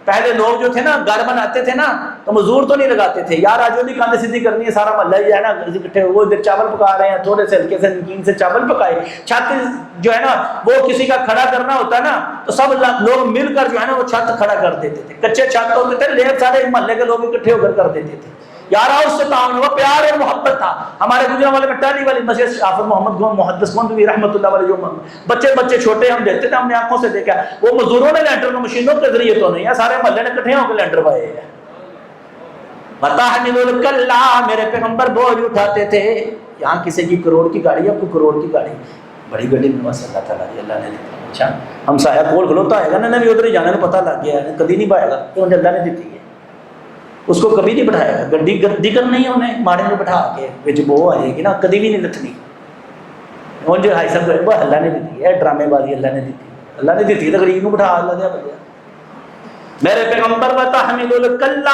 پہلے لوگ جو تھے نا گھر بناتے تھے نا تو مزدور تو نہیں لگاتے تھے. یار آج بھی کاندھے سیدھی کرنی ہے, سارا محلہ ہی ہے نا اکٹھے, وہ ادھر چاول پکا رہے ہیں, تھوڑے سے ہلکے سے نمکین سے چاول پکائے. چھت جو ہے نا وہ کسی کا کھڑا کرنا ہوتا ہے نا تو سب لوگ مل کر جو ہے نا وہ چھت کھڑا کر دیتے تھے. کچے چھت ہوتے تھے, لیب سارے محلے کے لوگ اکٹھے ہو کر دیتے تھے. یار اس سے تعاون ہوا, پیار اور محبت تھا. ہمارے گجرا والے میں ٹالی والی مسجد شافر محمد گون محدث گون رحمۃ اللہ علیہ, جو بچے چھوٹے ہم دیکھتے تھے, ہم نے آنکھوں سے دیکھا. وہ مزدوروں نے لینٹر کو مشینوں کے ذریعے تو نہیں ہے, سارے محلے نے اکٹھے ہو کے لینٹر پائے ہیں. وَتَحْمِلُ الْكَلَّ, میرے پیغمبر بوجھ اٹھاتے تھے. یہاں کسی کی کروڑ کی گاڑی ہے, کوئی کروڑ کی گاڑی, بڑی گاڑی میں بس اللہ تعالیٰ اللہ نے دی. اچھا ہم سایہ کول کھلوتا ہے گا نا, بھی ادھر ہی جانے میں پتہ لگ گیا ہے, کبھی نہیں پائے گا کیوں اللہ نے دیتی ہے. اس کو کبھی نہیں بٹھائے گا. گڈی گردی کرنی ہے انہیں ماڑے میں بٹھا کے بچ بو آ جائے گی نا, کبھی بھی نہیں لتھنی. اور جو ہائی سب وہ اللہ نے دیتی ہے, ڈرامے بازی اللہ نے دیتی, اللہ نے دیتی ہے. تو غریب کو بٹھا اللہ دیا بجا. میرے پیغمبر وَتَحْمِلُ الْكَلَّ,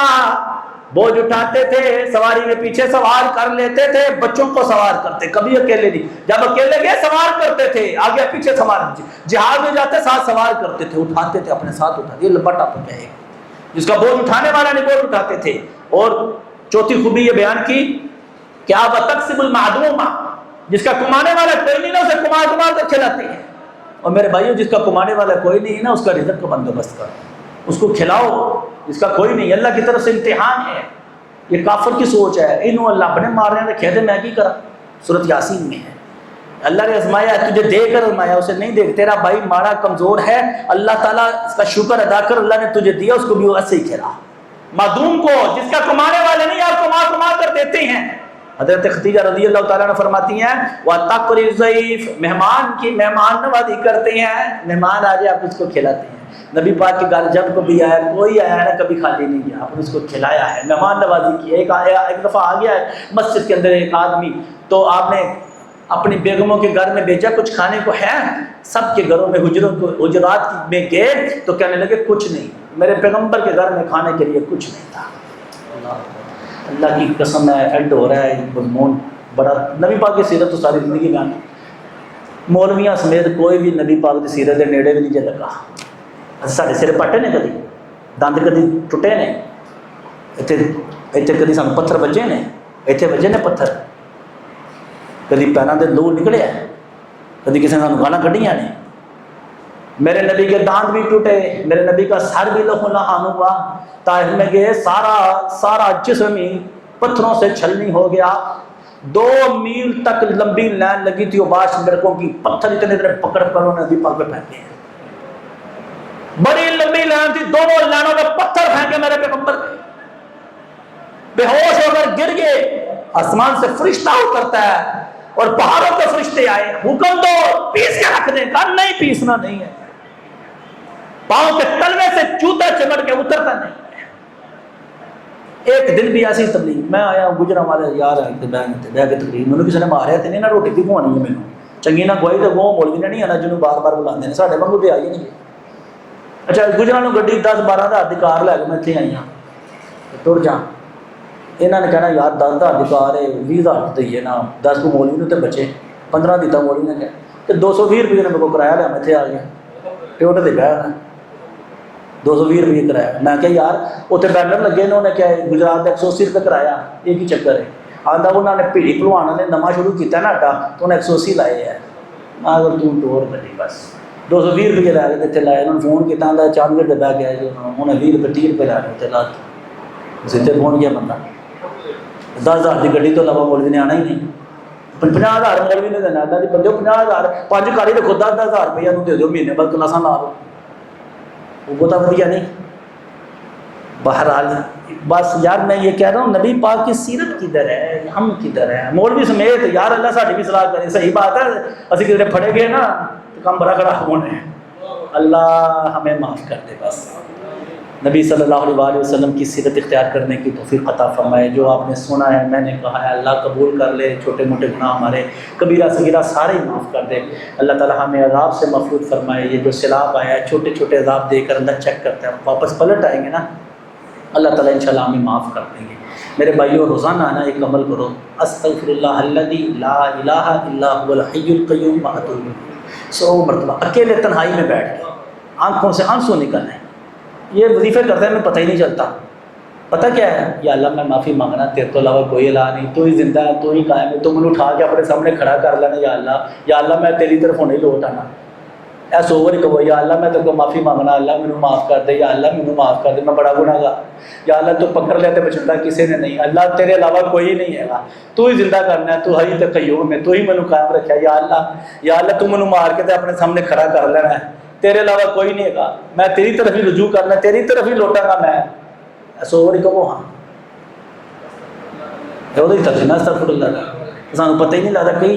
بوجھ اٹھاتے تھے, سواری میں پیچھے سوار کر لیتے تھے, بچوں کو سوار کرتے, کبھی اکیلے نہیں. جب اکیلے گئے سوار کرتے تھے, آگے پیچھے سوار. جہاد میں جاتے ساتھ سوار کرتے تھے, اٹھاتے تھے, اپنے ساتھ اٹھاتے. یہ لمبا ٹاپک ہے جس کا بوجھ اٹھانے والا نہیں بوجھ اٹھاتے تھے. اور چوتھی خوبی یہ بیان کی کہ آپ وَتَقْسِمُ الْمَعْدُومَ, جس کا کمانے والا کوئی نہیں نا اسے کما کر کھلاتے ہیں. اور میرے بھائیو جس کا کمانے والا کوئی نہیں نا اس کا رزق کا بندوبست کرو, اس کو کھلاؤ. جس کا کوئی نہیں, اللہ کی طرف سے امتحان ہے. یہ کافر کی سوچ ہے, انہوں اللہ اپنے مارنے رکھے تھے, میں کی کرا. سورۃ یاسین میں ہے, اللہ نے آزمایا, تجھے دے کر آزمایا, اسے نہیں دے. تیرا بھائی مارا کمزور ہے, اللہ تعالیٰ اس کا شکر ادا کر, اللہ نے تجھے دیا, اس کو بھی ایسے ہی کھلا. معدوم کو, جس کا کمانے والے نہیں, آپ کما کر دیتے ہیں. حضرت خدیجہ رضی اللہ تعالیٰ نے فرماتی ہیں وَتَقْرِي الضَّيْفَ, مہمان کی مہمان نوازی کرتے ہیں. مہمان آ جائے آپ اس کو کھلاتے ہیں. نبی پاک کے گھر جب کبھی آیا, کوئی آیا نا کبھی خالی نہیں گیا, آپ نے اس کو کھلایا ہے, مہمان نوازی کی. ایک دفعہ آ گیا ہے مسجد کے اندر ایک آدمی, تو آپ نے اپنی بیگموں کے گھر میں بھیجا, کچھ کھانے کو ہے. سب کے گھروں میں حجرات میں گئے تو کہنے لگے کچھ نہیں, میرے پیغمبر کے گھر میں کھانے کے لیے کچھ نہیں تھا. اللہ کی قسم ہے, ایڈ ہو رہا ہے مضمون بڑا. نبی پاک کی سیرت تو ساری زندگی میں آنا, مولویاں سمیت کوئی بھی نبی پاک کی سیرت کے نیڑے بھی نہیں جا لگا. سارے سر پٹے نے, کدی دند کدی ٹوٹے نے, اتنے کدی سان پتھر بجے نے, اتنے بجے نے پتھر, کدی پیروں کے لو نکلے, کدی کسی نے سانو گالاں کڈیاں نے. میرے نبی کے دانت بھی ٹوٹے, میرے نبی کا سر بھی لہو لہان ہوا. طائف میں گئے, سارا جسم ہی پتھروں سے چھلنی ہو گیا. 2 میل تک لمبی لائن لگی تھی، عباس لڑکوں کی، پتھر اتنے اتنے پکڑ کر انہوں نے نبی پاک پہ پھینکے، بڑی لمبی لائن تھی، دونوں لائنوں میں پتھر پھینکے میرے پیغمبر پہ، بے ہوش ہو کر گر گئے۔ آسمان سے فرشتہ اترتا ہے اور پہاڑوں کے فرشتے آئے، حکم دو پیس کے رکھ دیں، کہا نہیں پیسنا نہیں ہے، پاؤں کے تلوے سے جوتا چمٹ کے اترتا نہیں ہے۔ ایک دن بھی ایسی تبلیغ، میں آیا گجرا والے یار بہ کے تقریر، مجھے کسی نے ماریا تھے نہیں نہ روٹی کی کھوانی ہے، مینوں چنگی نہ گوائی تو وہ مولوی نے نہیں آنا جنوں بار بار بلاندے نے، ساڈے وانگو تے آئی نہیں۔ اچھا گجرا نوں گڈی 10-12 ہزار دی کار لے کے میں اتنے آئی ہاں، تر جا، انہوں نے کہنا یار 10 ہزار دی کار ہے 20 ہزار دئیے نا، 10 کو مولوی نے تے بچے 15 دیتا مولوی نے کہ 220 روپئے نے میرے کو کرایہ لیا، میں اتنے آ گیا ٹیوٹ تے بہ 220 روپئے کرایہ۔ میں کہ یار اتنے بینر لگے انہوں نے کیا گجرات کا 180 روپئے کرایہ، یہ کی چکر ہے؟ آدھا انہوں نے بھیڑی پلوان نے نواں شروع کیا نا اڈا تو انہیں 180 لائے ہے، اگر تم ٹور کری بس 220 روپئے لے کے اتنے لائے، انہوں نے فون کیا آدھا 4 منٹ بہ گیا جو انہیں 20 روپئے 30 روپئے لے کے اتنے لات اتنے پہنچ گیا بندہ۔ 10 ہزار کی گڈی تو علاوہ مولوی نے آنا ہی نہیں، 50 ہزار مولوی نے دینا، آدھا جی بندے 50 ہزار 5 گاڑی رکھو 10 ہزار روپیہ دے دو مہینے بعد کلاساں لا دو، وہ تو ودیا نہیں۔ بہرحال بس یار میں یہ کہہ رہا ہوں نبی پاک کی سیرت کدھر ہے، ہم کدھر ہیں؟ مولوی سمیت یار اللہ ساڈی بھی صلاح کرے، صحیح بات ہے، اسی کدھر پھڑے گئے نا تو کام بڑا خراب ہونے ہیں، اللہ ہمیں معاف کر دے۔ بس نبی صلی اللہ علیہ وسلم کی سیرت اختیار کرنے کی توفیق عطا فرمائے۔ جو آپ نے سنا ہے میں نے کہا ہے اللہ قبول کر لے، چھوٹے موٹے گناہ ہمارے کبیرہ صغیرہ سارے ہی معاف کر دے، اللہ تعالی ہمیں عذاب سے محفوظ فرمائے۔ یہ جو سیلاب آیا ہے چھوٹے چھوٹے عذاب دے کر اللہ چیک کرتا ہے، واپس پلٹ آئیں گے نا اللہ تعالیٰ انشاءاللہ ہمیں معاف کر دیں گے۔ میرے بھائیو روزانہ آنا ایک عمل کرو، استغفر اللہ الذی لا الہ الا هو الحی القیوم واتوب الیہ، 100 مرتبہ اکیلے تنہائی میں بیٹھ کے آنکھوں سے آنسو نکلنے۔ یہ وظیفے کرتے ہیں ہمیں پتہ ہی نہیں چلتا، پتہ کیا ہے؟ یا اللہ میں معافی مانگنا، تیرے تو علاوہ کوئی الہ نہیں، تو ہی زندہ ہے، تو ہی قائم ہے، تو مجھے اٹھا کے اپنے سامنے کھڑا کر لینا، یا اللہ میں تیری طرف ہونے لوٹ آنا، ایسا اوور ہی کہو یا اللہ میں تیرے کو معافی مانگنا، اللہ مجھے معاف کر دے، یا اللہ مجھے معاف کر دے، میں بڑا گناہ گار، یا اللہ تو پکڑ لیتے بچتا کسی نے نہیں، اللہ تیرے علاوہ کوئی نہیں ہے گا، تو ہی زندہ کرنا ہے، تو حی تے قیوم ہے، تو ہی مجھے قائم رکھا ہے، یا اللہ تو مجھے مار کے تے اپنے سامنے کھڑا کر لینا ہے، تیرے علاوہ کوئی نہیں ہے گا، میں تیری طرف ہی رجوع کرنا ہے، تیری طرف ہی لوٹا گا میں، ایسا اوور ہی کہو ہاں یہ ترجمہ استغفر اللہ کا سانو پتہ ہی نہیں لگتا، کہیں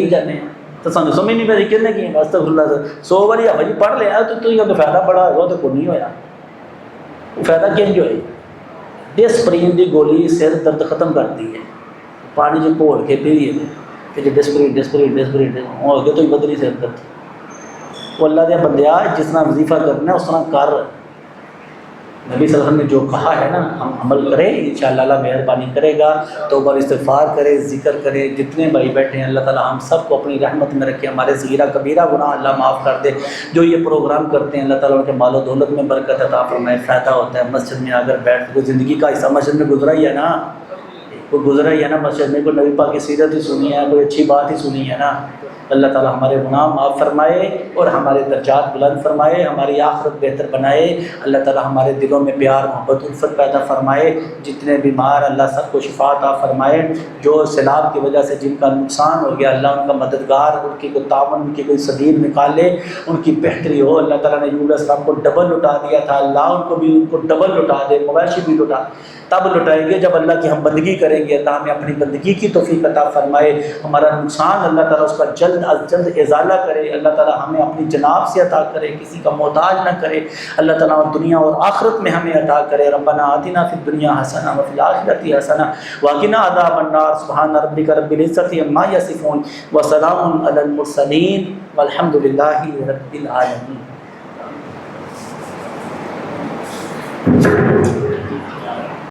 جانے ہیں تو سانو سمجھ نہیں پی کہنے کی استغفر اللہ سے 100 باری بھائی پڑھ لیا تو یہ فائدہ بڑا ہوا تو کوئی نہیں ہویا، وہ فائدہ کیوں ہوئی؟ ڈسپرین کی گولی سر درد ختم کرتی ہے، پانی جو گھول کے پیے کہ جو ڈسپرین ہو گیا تو ہی بدلی سر درد۔ وہ اللہ دیا بندیا جس طرح وظیفہ کرنا ہے اس طرح کر، نبی صلی اللہ علیہ وسلم نے جو کہا ہے نا ہم عمل کریں انشاءاللہ اللہ مہربانی کرے گا، توبہ استغفار کرے، ذکر کرے، جتنے بھائی بیٹھے ہیں اللہ تعالیٰ ہم سب کو اپنی رحمت میں رکھے، ہمارے صغیرہ کبیرہ گناہ اللہ معاف کر دے، جو یہ پروگرام کرتے ہیں اللہ تعالیٰ ان کے مال و دولت میں برکت عطا فرمائے، فائدہ ہوتا ہے۔ مسجد میں اگر بیٹھ کوئی زندگی کا حصہ مسجد میں گزرا ہی ہے نا، مسجد میں کوئی نبی پاک کی سیرت ہی سنی ہے، کوئی اچھی بات ہی سنی ہے نا، اللہ تعالیٰ ہمارے گناہ معاف فرمائے اور ہمارے درجات بلند فرمائے، ہماری آخرت بہتر بنائے، اللہ تعالیٰ ہمارے دلوں میں پیار محبت الفت پیدا فرمائے، جتنے بیمار اللہ سب کو شفا عطا فرمائے، جو سیلاب کی وجہ سے جن کا نقصان ہو گیا اللہ ان کا مددگار، ان کی کوئی تعاون، ان کی کوئی سبیل نکالے، ان کی بہتری ہو۔ اللہ تعالیٰ نے یونس علیہ السلام کو ڈبل لٹا دیا تھا، اللہ ان کو ڈبل لٹا دے، مویشی بھی لٹا تب لٹائیں گے جب اللہ کی ہم بندگی کریں گے۔ اللہ ہمیں اپنی بندگی کی توفیق عطا فرمائے، ہمارا نقصان اللہ تعالیٰ اس کا جلد از جلد ازالہ کرے، اللہ تعالیٰ ہمیں اپنی جناب سے عطا کرے، کسی کا محتاج نہ کرے، اللہ تعالیٰ دنیا اور آخرت میں ہمیں عطا کرے۔ ربنا آتنا فی الدنیا حسنہ وفی الآخرۃ حسنہ وقنا عذاب النار، سبحان ربک رب العزۃ عما یصفون وسلام علی المرسلین والحمد للہ رب العالمین۔